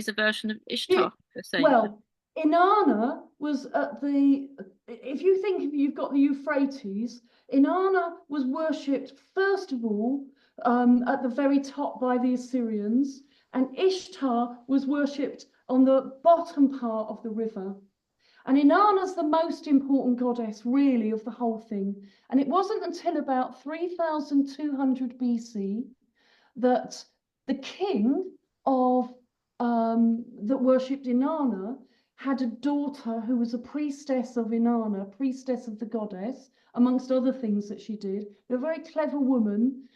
a version of Ishtar. Per se. Well, Inanna was at the, if you think if you've got the Euphrates, Inanna was worshipped first of all at the very top by the Assyrians, and Ishtar was worshipped on the bottom part of the river. And Inanna's the most important goddess, really, of the whole thing. And it wasn't until about 3200 BC that the king of that worshipped Inanna had a daughter who was a priestess of Inanna, priestess of the goddess, amongst other things that she did. A very clever woman.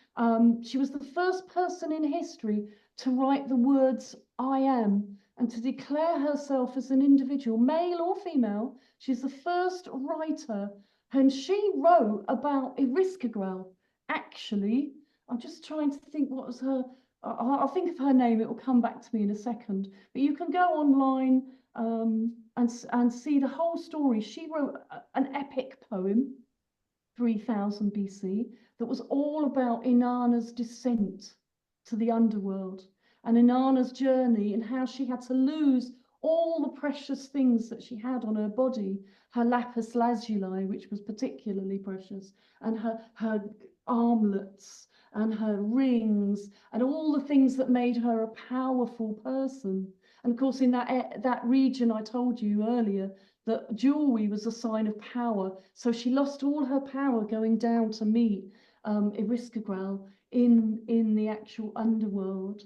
She was the first person in history to write the words "I am" and to declare herself as an individual, male or female. She's the first writer, and she wrote about Eriskagral. Actually, I'm just trying to think what was her. I'll think of her name. It will come back to me in a second. But you can go online and see the whole story. She wrote an epic poem, 3000 BC, that was all about Inanna's descent to the underworld and Inanna's journey and how she had to lose all the precious things that she had on her body, her lapis lazuli, which was particularly precious, and her armlets and her rings and all the things that made her a powerful person. And of course, in that region I told you earlier, that jewelry was a sign of power. So she lost all her power going down to meet Eriskagral in the actual underworld.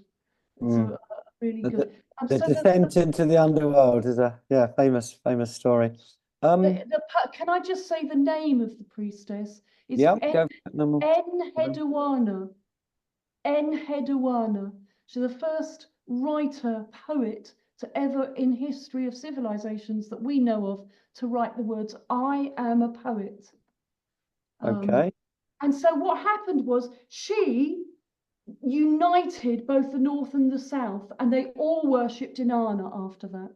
So really good. The descent into the underworld is a famous story. Can I just say the name of the priestess? It's Enheduanna. Enheduanna. She's the first writer, poet to ever in history of civilizations that we know of to write the words "I am a poet." Okay. And so what happened was she united both the North and the South, and they all worshipped Inanna after that.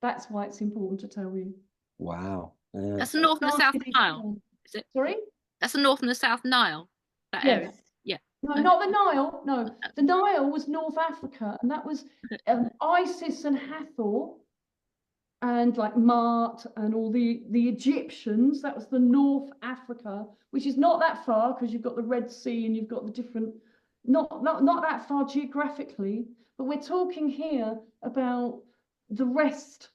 That's why it's important to tell you. Wow. That's the North and the South Nile, is it? Sorry? That's the North and the South Nile, that area. Yeah. No, not the Nile. No, the Nile was North Africa, and that was Isis and Hathor, and like Mart and all the Egyptians. That was the North Africa, which is not that far because you've got the Red Sea and you've got the different. Not that far geographically, but we're talking here about the rest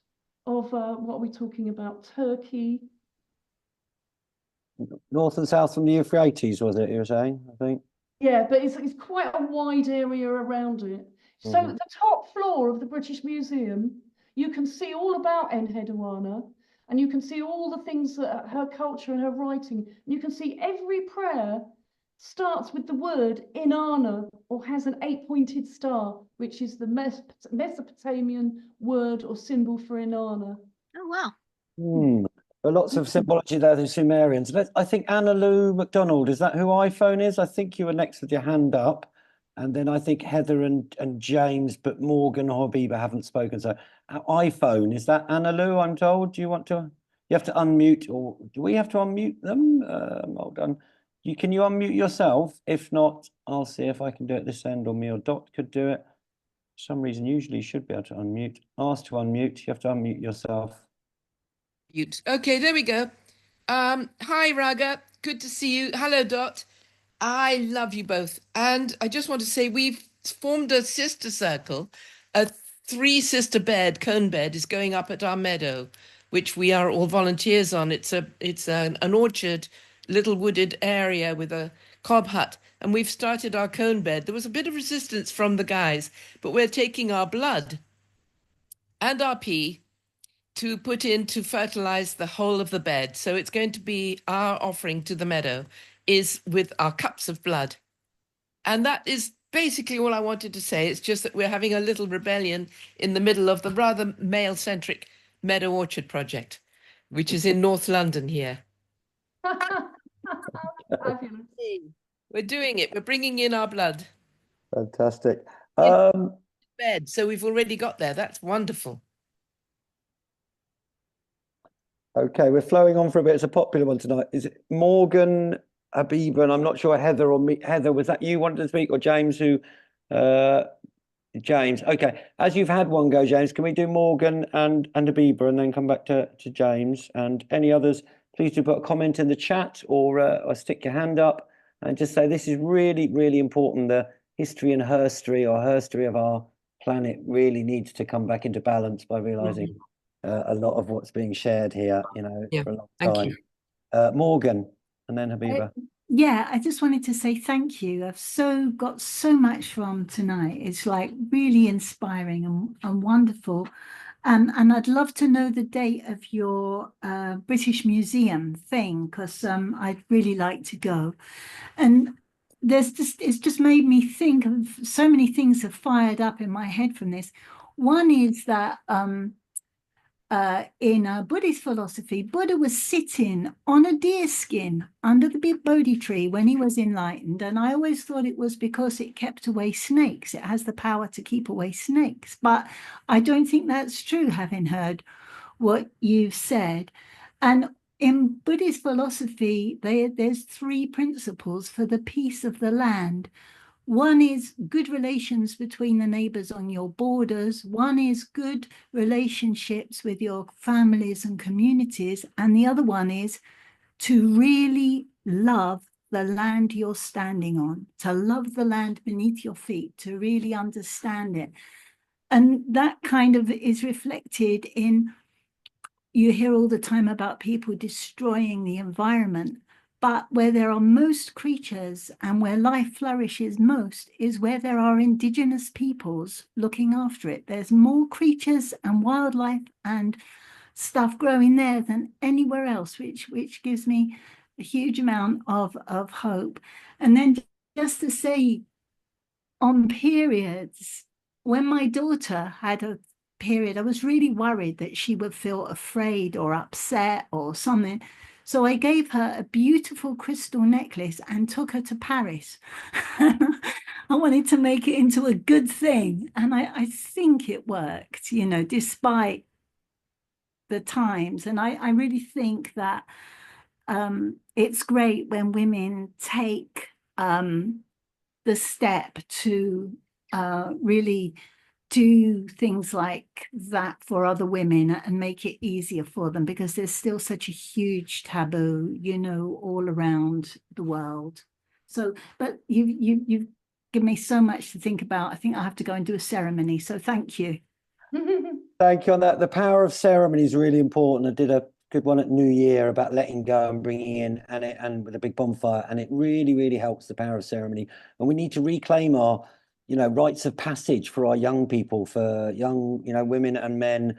of what are we talking about? Turkey. North and south from the Euphrates, was it, you were saying, I think? Yeah, but it's quite a wide area around it. So the top floor of the British Museum, you can see all about Enheduanna, and you can see all the things that her culture and her writing. And you can see every prayer starts with the word Inanna or has an 8-pointed star, which is the Mesopotamian word or symbol for Inanna. Oh, wow. But lots of symbology there, the Sumerians. I think Anna Lou McDonald, is that who iPhone is? I think you were next with your hand up. And then I think Heather and James, but Morgan or Habiba haven't spoken. So iPhone, is that Anna Lou, I'm told? Do you want to? You have to unmute, or do we have to unmute them? Hold on. Can you unmute yourself? If not, I'll see if I can do it this end, or me or Dot could do it. For some reason, usually you should be able to unmute. Ask to unmute. You have to unmute yourself. Okay, there we go. Hi, Raga. Good to see you. Hello, Dot. I love you both. And I just want to say we've formed a sister circle. A 3-sister bed, cone bed, is going up at our meadow, which we are all volunteers on. It's an orchard, little wooded area with a cob hut. And we've started our cone bed. There was a bit of resistance from the guys, but we're taking our blood and our pee to put in to fertilize the whole of the bed. So it's going to be our offering to the meadow is with our cups of blood. And that is basically all I wanted to say. It's just that we're having a little rebellion in the middle of the rather male-centric Meadow Orchard project, which is in North London here. Fabulous. We're doing it. We're bringing in our blood. Fantastic. Yes. Bed, so we've already got there. That's wonderful. Okay, we're flowing on for a bit. It's a popular one tonight. Is it Morgan, Habiba, and I'm not sure Heather or me. Heather, was that you wanted to speak, or James who James. Okay. As you've had one go, James, can we do Morgan and Habiba and then come back to James? And any others, please do put a comment in the chat or stick your hand up and just say this is really, really important. The history and herstory or herstory of our planet really needs to come back into balance by realizing a lot of what's being shared here, you know, Yeah, for a long thank time. you. Morgan and then Habiba. Yeah, I just wanted to say thank you. I've got so much from tonight. It's like really inspiring and wonderful. And I'd love to know the date of your British Museum thing, because I'd really like to go. And it's just made me think of so many things have fired up in my head from this. One is that in Buddhist philosophy, Buddha was sitting on a deer skin under the big Bodhi tree when he was enlightened. And I always thought it was because it kept away snakes. It has the power to keep away snakes. But I don't think that's true, having heard what you've said. And in Buddhist philosophy, there's three principles for the peace of the land. One is good relations between the neighbors on your borders. One is good relationships with your families and communities. And the other one is to really love the land you're standing on, to love the land beneath your feet, to really understand it. And that kind of is reflected in, you hear all the time about people destroying the environment. But where there are most creatures and where life flourishes most is where there are indigenous peoples looking after it. There's more creatures and wildlife and stuff growing there than anywhere else, which gives me a huge amount of hope. And then just to say, on periods, when my daughter had a period, I was really worried that she would feel afraid or upset or something. So I gave her a beautiful crystal necklace and took her to Paris. I wanted to make it into a good thing. And I think it worked, you know, despite the times. And I really think that it's great when women take the step to really do things like that for other women and make it easier for them, because there's still such a huge taboo, you know, all around the world. So, but you've given me so much to think about. I think I have to go and do a ceremony. So thank you. Thank you on that. The power of ceremony is really important. I did a good one at New Year about letting go and bringing in and with a big bonfire, and it really, really helps, the power of ceremony. And we need to reclaim our, you know, rites of passage for our young people, for young, you know, women and men,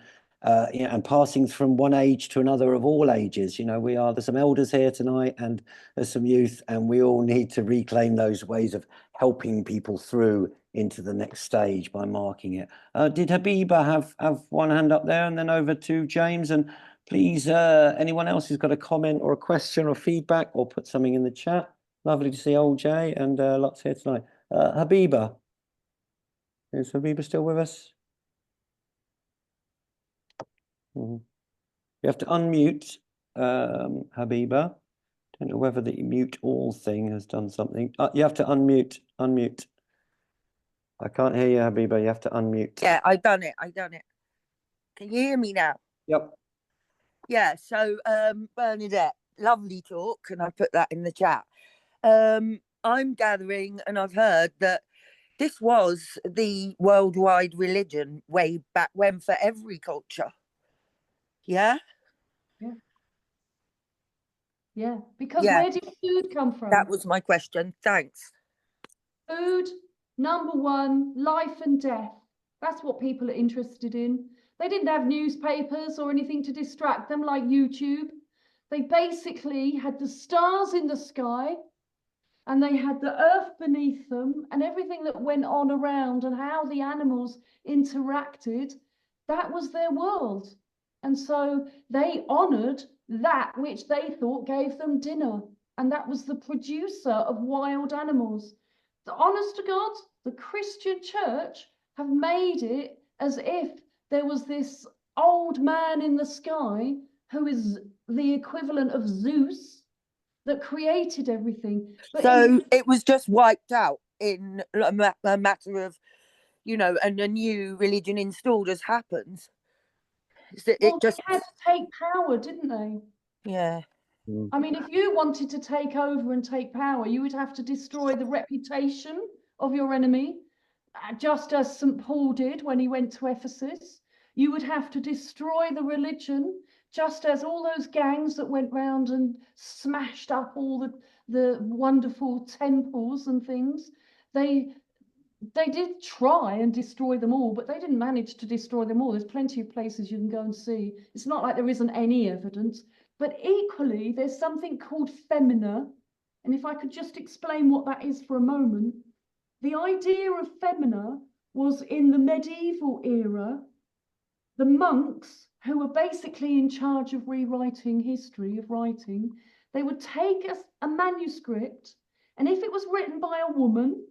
you know, and passing from one age to another of all ages. You know, there's some elders here tonight and there's some youth, and we all need to reclaim those ways of helping people through into the next stage by marking it. Did Habiba have one hand up there, and then over to James? And please, anyone else who's got a comment or a question or feedback, or put something in the chat. Lovely to see old Jay and lots here tonight. Habiba. Is Habiba still with us? You have to unmute, Habiba. Don't know whether the mute all thing has done something. You have to unmute. I can't hear you, Habiba. You have to unmute. Yeah, I done it. Can you hear me now? Yep. Yeah, so Bernadette, lovely talk, and I put that in the chat. I'm gathering, and I've heard that this was the worldwide religion way back when for every culture. Yeah? Yeah, because Yeah. where did food come from? That was my question. Thanks. Food, number one, life and death. That's what people are interested in. They didn't have newspapers or anything to distract them like YouTube. They basically had the stars in the sky and they had the earth beneath them and everything that went on around and how the animals interacted. That was their world. And so they honoured that which they thought gave them dinner. And that was the producer of wild animals. The honest to God, the Christian church have made it as if there was this old man in the sky who is the equivalent of Zeus that created everything. But So it was just wiped out in a matter of, and a new religion installed as happens. It just, they had to take power, didn't they? yeah. I mean, if you wanted to take over and take power, you would have to destroy the reputation of your enemy, just as St. Paul did when he went to Ephesus. You would have to destroy the religion, just as all those gangs that went round and smashed up all the wonderful temples and things. They did try and destroy them all, but they didn't manage to destroy them all. There's plenty of places you can go and see. It's not like there isn't any evidence. But equally, there's something called femina. And if I could just explain what that is for a moment. The idea of femina was in the medieval era, the monks who were basically in charge of rewriting history, of writing, they would take a manuscript, and if it was written by a woman,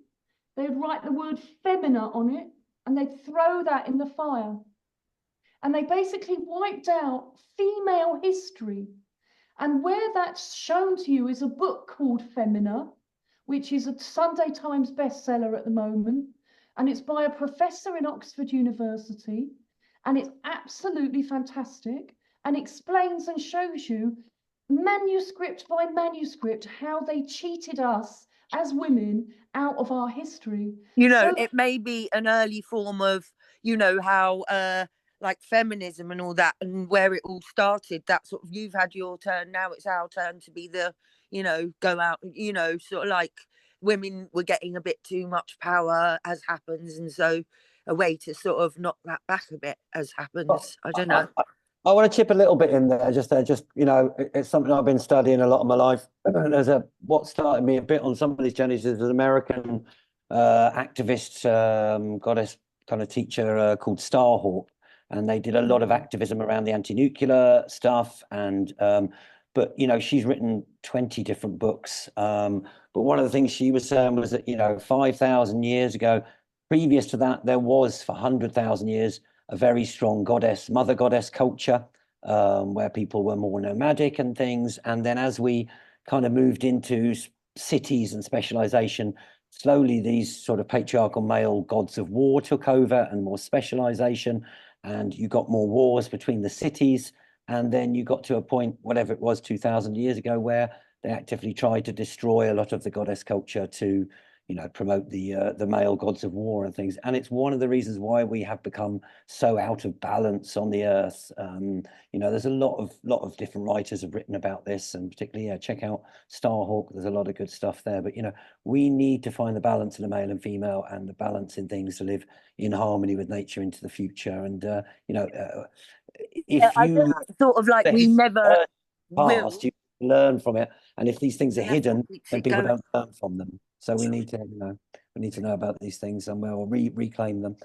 they would write the word femina on it, and they'd throw that in the fire. And they basically wiped out female history. And where that's shown to you is a book called Femina, which is a Sunday Times bestseller at the moment. And it's by a professor in Oxford University. And it's absolutely fantastic and explains and shows you manuscript by manuscript how they cheated us as women out of our history. It may be an early form of, how like feminism and all that, and where it all started. That sort of, you've had your turn, now it's our turn to be the, go out, sort of like women were getting a bit too much power, as happens, and so a way to sort of knock that back a bit, as happens. I don't know. I want to chip a little bit in there, it's something I've been studying a lot of my life. What started me a bit on some of these journeys is an American activist, goddess kind of teacher called Starhawk, and they did a lot of activism around the anti-nuclear stuff. And but she's written 20 different books. But one of the things she was saying was that 5,000 years ago, previous to that, there was for 100,000 years a very strong mother goddess culture, where people were more nomadic and things. And then as we kind of moved into cities and specialization, slowly these sort of patriarchal male gods of war took over and more specialization. And you got more wars between the cities. And then you got to a point, whatever it was, 2,000 years ago, where they actively tried to destroy a lot of the goddess culture to promote the male gods of war and things. And it's one of the reasons why we have become so out of balance on the earth. There's a lot of different writers have written about this, and particularly, check out Starhawk. There's a lot of good stuff there. But we need to find the balance in the male and female, and the balance in things to live in harmony with nature into the future. And if you sort of like we never past, you learn from it. And if these things are hidden, then people don't learn from them. So we need to, know about these things and we'll reclaim them.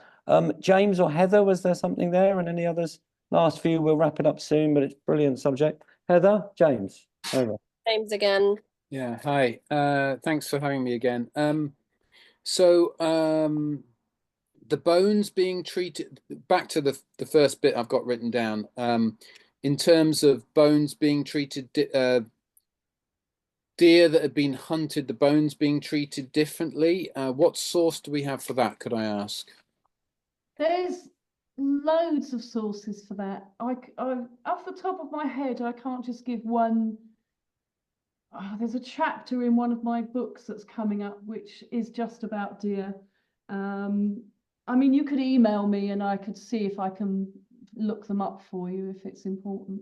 James or Heather, was there something there? And any others? Last few, we'll wrap it up soon, but it's a brilliant subject. Heather, James, over. James again. Yeah, hi. Thanks for having me again. The bones being treated, back to the first bit I've got written down, in terms of bones being treated, deer that had been hunted, the bones being treated differently. What source do we have for that, could I ask? There's loads of sources for that. I off the top of my head, I can't just give one. There's a chapter in one of my books that's coming up, which is just about deer. I mean, you could email me and I could see if I can look them up for you if it's important.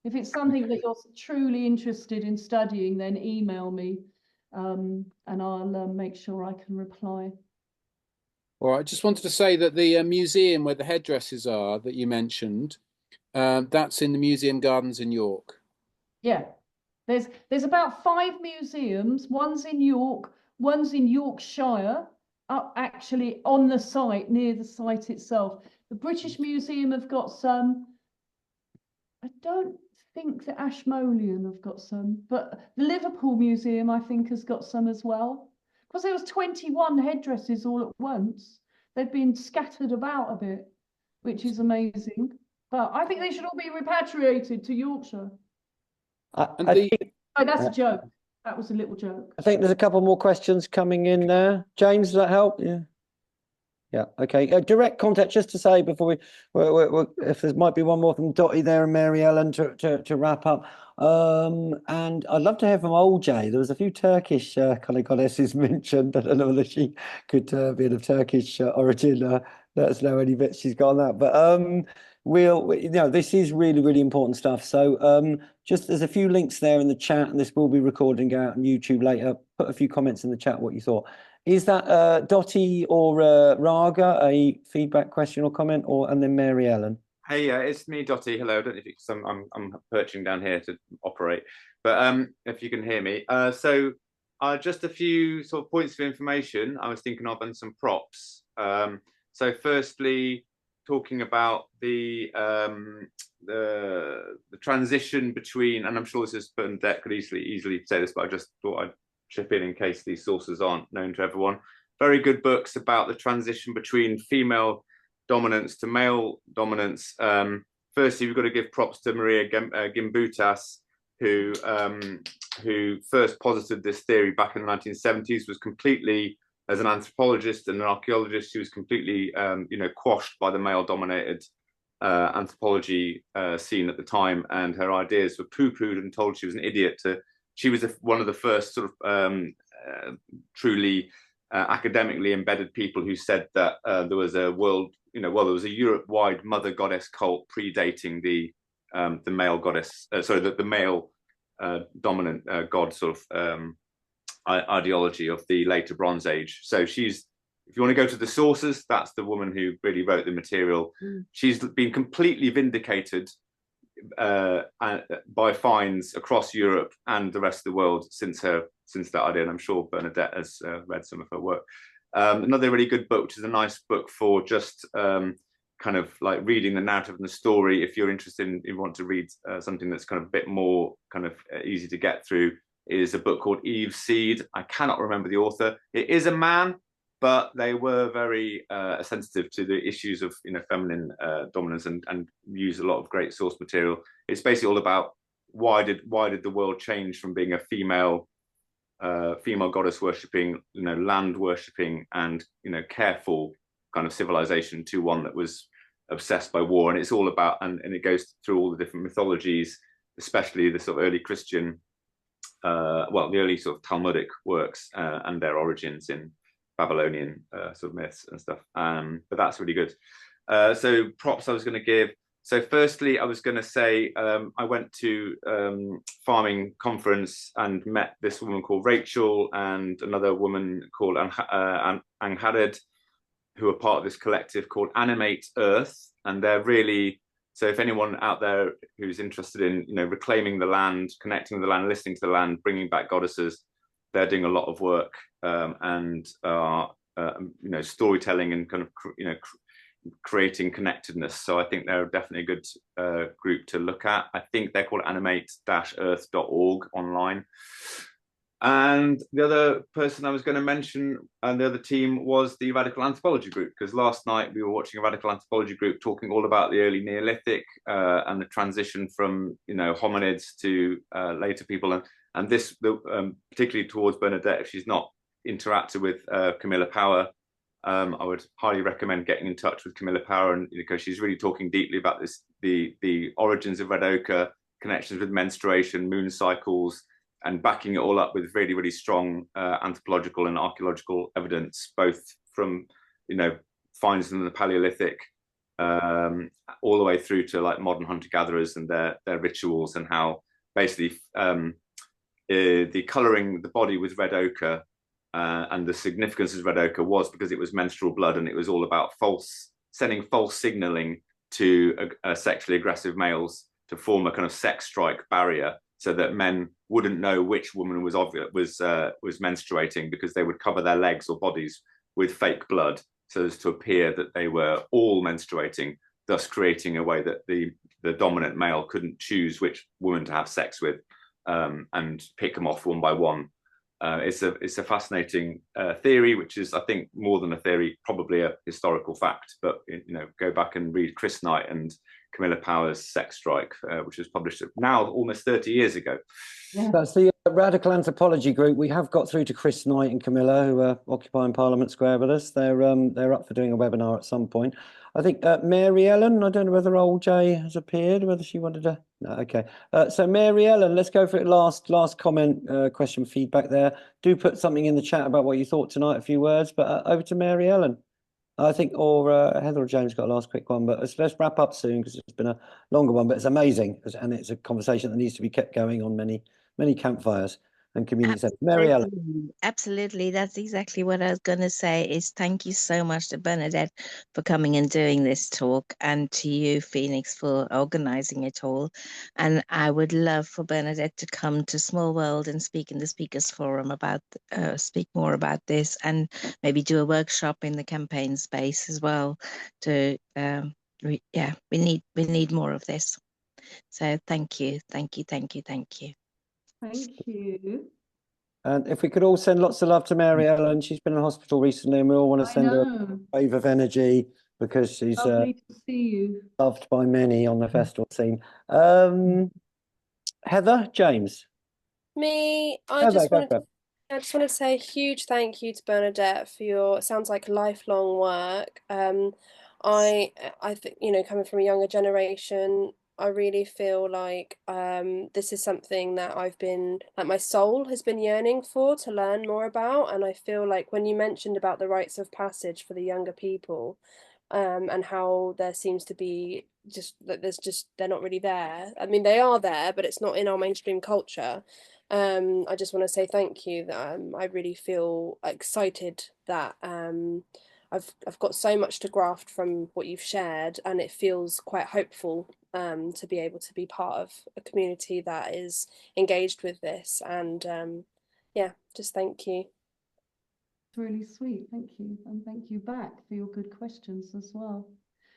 If it's something that you're truly interested in studying, then email me and I'll make sure I can reply. All right, just wanted to say that the museum where the headdresses are that you mentioned, that's in the Museum Gardens in York. Yeah. There's about 5 museums. One's in York, one's in Yorkshire, up actually on the site, near the site itself. The British Museum have got some. I don't think the Ashmolean have got some, but the Liverpool Museum, I think, has got some as well. Because there was 21 headdresses all at once. They've been scattered about a bit, which is amazing. But I think they should all be repatriated to Yorkshire. I think, Oh, that's a joke. That was a little joke. I think there's a couple more questions coming in there. James, does that help? Yeah. Yeah, okay. Direct contact, just to say before if there might be one more from Dottie there and Mary Ellen to wrap up. And I'd love to hear from Old Jay. There was a few Turkish kind of goddesses mentioned. I don't know whether she could be of Turkish origin. Let us know any bits she's got on that. But this is really, really important stuff. So just there's a few links there in the chat, and this will be recording out on YouTube later. Put a few comments in the chat what you thought. Is that Dottie or Raga, a feedback question or comment, and then Mary Ellen? Hey, it's me, Dottie. Hello. I don't know if you can, I'm perching down here to operate, but if you can hear me. So just a few sort of points of information I was thinking of and some props. So firstly, talking about the transition between, and I'm sure this is Bernadette could easily say this, but I just thought I'd chip in case these sources aren't known to everyone. Very good books about the transition between female dominance to male dominance. Firstly, we've got to give props to Maria Gimbutas, who first posited this theory back in the 1970s, was completely, as an anthropologist and an archaeologist, she was completely quashed by the male-dominated anthropology scene at the time, and her ideas were poo-pooed and told she was an idiot. She was one of the first sort of truly academically embedded people who said that there was a world, there was a Europe-wide mother goddess cult predating the male goddess, the male dominant god sort of ideology of the later Bronze Age. So if you want to go to the sources, that's the woman who really wrote the material. She's been completely vindicated by finds across Europe and the rest of the world since that idea, and I'm sure Bernadette has read some of her work. Another really good book, which is a nice book for just kind of like reading the narrative and the story. If you're interested in, you want to read something that's kind of a bit more kind of easy to get through, is a book called Eve's Seed. I cannot remember the author. It is a man, but they were very sensitive to the issues of feminine dominance and use a lot of great source material. It's basically all about why did the world change from being a female goddess worshipping, land worshipping, and careful kind of civilization to one that was obsessed by war. And it's all about, and it goes through all the different mythologies, especially the sort of early Christian, the early sort of Talmudic works and their origins in Babylonian sort of myths and stuff. But that's really good. So props I was going to give. So firstly, I was going to say I went to farming conference and met this woman called Rachel and another woman called Anghared, who are part of this collective called Animate Earth. And they're really, so if anyone out there who's interested in reclaiming the land, connecting with the land, listening to the land, bringing back goddesses, they're doing a lot of work and storytelling and kind of creating connectedness. So I think they're definitely a good group to look at. I think they're called animate-earth.org online. And the other person I was going to mention and the other team was the Radical Anthropology group, because last night we were watching a Radical Anthropology group talking all about the early Neolithic and the transition from hominids to later people, and this particularly towards Bernadette, if she's not interacted with Camilla Power, I would highly recommend getting in touch with Camilla Power, and because she's really talking deeply about this, the origins of red ochre, connections with menstruation, moon cycles, and backing it all up with really, really strong anthropological and archaeological evidence, both from finds in the Paleolithic all the way through to like modern hunter-gatherers and their rituals, and how basically the colouring the body with red ochre and the significance of red ochre was because it was menstrual blood, and it was all about sending false signalling to sexually aggressive males to form a kind of sex strike barrier so that men wouldn't know which woman was menstruating, because they would cover their legs or bodies with fake blood so as to appear that they were all menstruating, thus creating a way that the dominant male couldn't choose which woman to have sex with, and pick them off one by one. It's a fascinating theory, which is, I think, more than a theory, probably a historical fact. But go back and read Chris Knight and Camilla Power's Sex Strike, which was published now almost 30 years ago. Yeah. That's the Radical Anthropology group. We have got through to Chris Knight and Camilla, who are occupying Parliament Square with us. They're up for doing a webinar at some point. I think Mary Ellen, I don't know whether old Jay has appeared, whether she wanted to. No, okay. So Mary Ellen, let's go for it. Last comment, question, feedback there. Do put something in the chat about what you thought tonight, a few words, but over to Mary Ellen. I think, or Heather or James got a last quick one, but let's wrap up soon because it's been a longer one, but it's amazing. And it's a conversation that needs to be kept going on many campfires and community centres. Mary Ellen. Absolutely. That's exactly what I was going to say, is thank you so much to Bernadette for coming and doing this talk, and to you, Phoenix, for organising it all. And I would love for Bernadette to come to Small World and speak in the Speakers Forum about, speak more about this, and maybe do a workshop in the campaign space as well. To we need more of this. So thank you. Thank you. And if we could all send lots of love to Mary Ellen. She's been in hospital recently, and we all want to send her a wave of energy because she's Lovely to see you. Loved by many on the festival scene. Heather, James. Me, I Heather, just wanted to say a huge thank you to Bernadette for your, it sounds like, lifelong work. I think, coming from a younger generation, I really feel like this is something that I've been, like, my soul has been yearning for, to learn more about. And I feel like when you mentioned about the rites of passage for the younger people, and how there seems to be they're not really there. I mean, they are there, but it's not in our mainstream culture. I just want to say thank you. That I really feel excited that I've got so much to graft from what you've shared, and it feels quite hopeful to be able to be part of a community that is engaged with this. And just thank you. It's really sweet. Thank you. And thank you back for your good questions as well.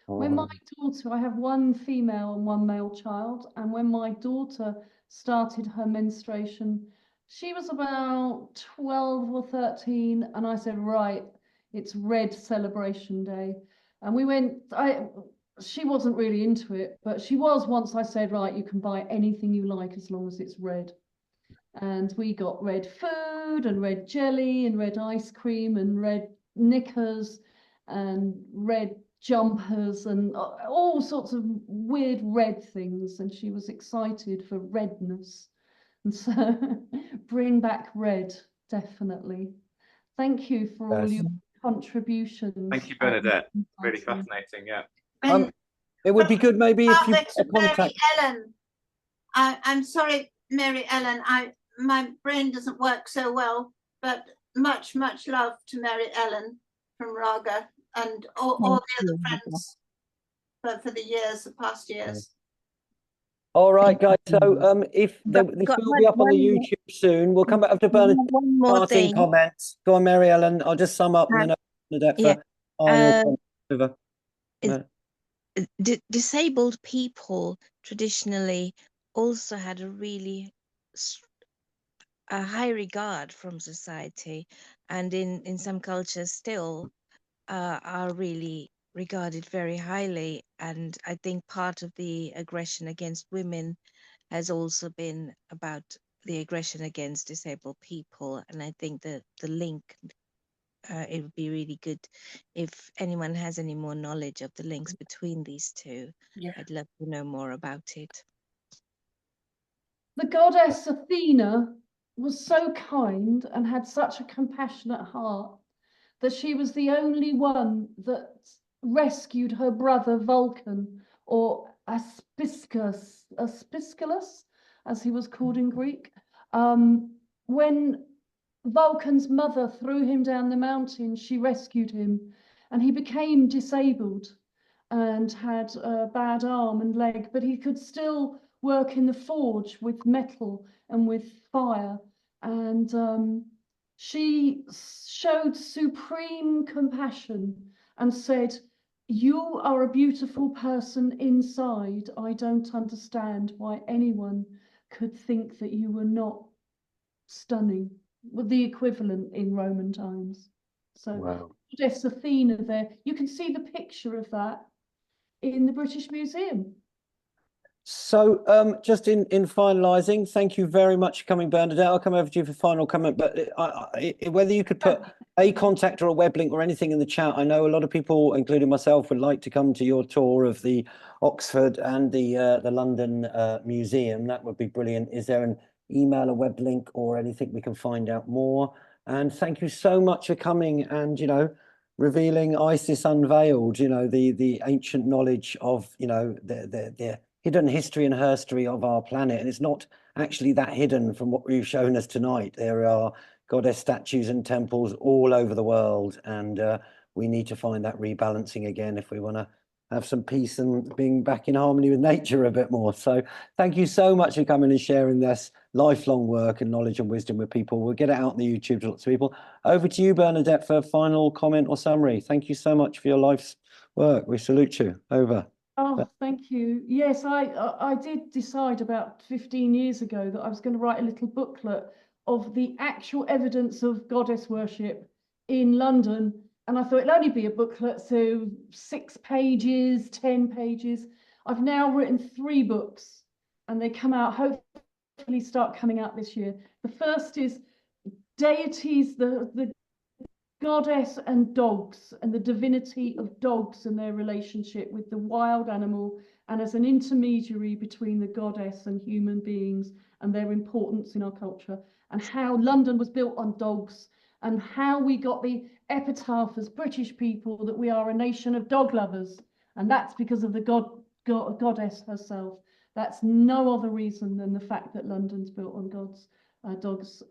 Oh. When my daughter, I have one female and one male child, and when my daughter started her menstruation, she was about 12 or 13, and I said, right, it's Red Celebration Day. And we went, she wasn't really into it, but she was once I said, right, you can buy anything you like as long as it's red. And we got red food and red jelly and red ice cream and red knickers and red jumpers and all sorts of weird red things. And she was excited for redness. And so bring back red, definitely. Thank you for all your contributions. Thank you, Bernadette. Really fascinating, yeah. It would be good maybe if you Mary Ellen. I'm sorry, Mary Ellen, my brain doesn't work so well, but much love to Mary Ellen from Raga and all the other friends for the past years. All right, guys. So if this will be up on the YouTube soon, we'll come back after Bernadette. One more thing. Comments. Go on, Mary Ellen. I'll just sum up and then Bernadette for final comment. Disabled people traditionally also had a high regard from society, and in some cultures still are really regarded very highly. And I think part of the aggression against women has also been about the aggression against disabled people. And I think that the link, it would be really good if anyone has any more knowledge of the links between these two. Yeah. I'd love to know more about it. The goddess Athena was so kind and had such a compassionate heart that she was the only one that rescued her brother Vulcan, or Aspiscus, as he was called in Greek. When Vulcan's mother threw him down the mountain, she rescued him, and he became disabled and had a bad arm and leg, but he could still work in the forge with metal and with fire. And she showed supreme compassion and said, "You are a beautiful person inside. I don't understand why anyone could think that you were not stunning," with the equivalent in Roman times. So Wow. Goddess Athena there. You can see the picture of that in the British Museum. So just in finalising, thank you very much for coming, Bernadette. I'll come over to you for final comment, but whether you could put a contact or a web link or anything in the chat. I know a lot of people, including myself, would like to come to your tour of the Oxford and the London Museum. That would be brilliant. Is there an email, a web link, or anything we can find out more? And thank you so much for coming and, you know, revealing ISIS Unveiled, you know, the ancient knowledge of, you know, the hidden history and herstory of our planet. And it's not actually that hidden from what you've shown us tonight. There are goddess statues and temples all over the world. And we need to find that rebalancing again if we want to have some peace and being back in harmony with nature a bit more. So thank you so much for coming and sharing this lifelong work and knowledge and wisdom with people. We'll get it out on the YouTube to lots of people. Over to you, Bernadette, for a final comment or summary. Thank you so much for your life's work. We salute you. Over. Oh, thank you. Yes, I did decide about 15 years ago that I was going to write a little booklet of the actual evidence of goddess worship in London. And I thought it'll only be a booklet, so 6 pages, 10 pages. I've now written 3 books and they come out, hopefully start coming out this year. The first is deities, the goddess and dogs, and the divinity of dogs and their relationship with the wild animal, and as an intermediary between the goddess and human beings and their importance in our culture, and how London was built on dogs, and how we got the epitaph as British people that we are a nation of dog lovers, and that's because of the goddess herself. That's no other reason than the fact that London's built on dogs.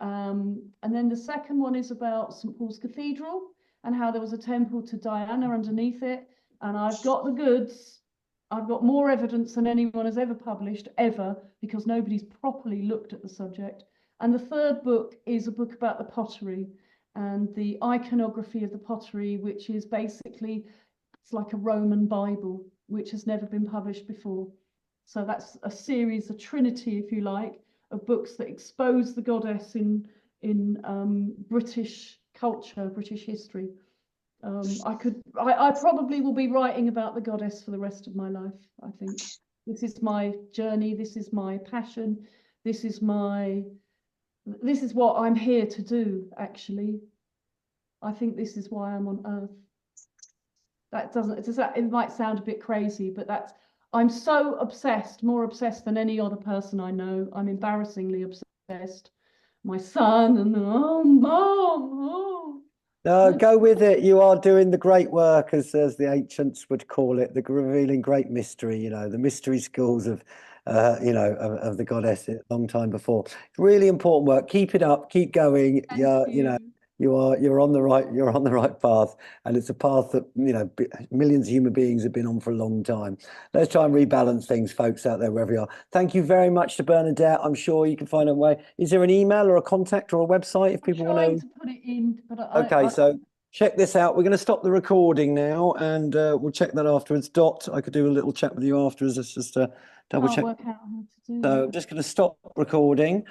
And then the second one is about St. Paul's Cathedral and how there was a temple to Diana underneath it. And I've got the goods. I've got more evidence than anyone has ever published, ever, because nobody's properly looked at the subject. And the third book is a book about the pottery and the iconography of the pottery, which is basically, it's like a Roman Bible, which has never been published before. So that's a series, a trinity, if you like, of books that expose the goddess in British culture, British history. I probably will be writing about the goddess for the rest of my life. I think this is my journey. This is my passion. This is what I'm here to do. Actually, I think this is why I'm on Earth. It might sound a bit crazy, but I'm so obsessed, more obsessed than any other person I know. I'm embarrassingly obsessed. My son and Mom, oh. No, go with it. You are doing the great work, as the ancients would call it, the revealing great mystery. You know, the mystery schools of, you know, of the goddess a long time before. It's really important work. Keep it up. Keep going. Thank you know. You're on the right path, and it's a path that, you know, millions of human beings have been on for a long time. Let's try and rebalance things, folks out there, wherever you are. Thank you very much to Bernadette. I'm sure you can find a way. Is there an email or a contact or a website if people want to put it in? But so check this out. We're going to stop the recording now, and we'll check that afterwards. Dot, I could do a little chat with you afterwards. Let's just double check. Work out how to do So that. I'm just going to stop recording.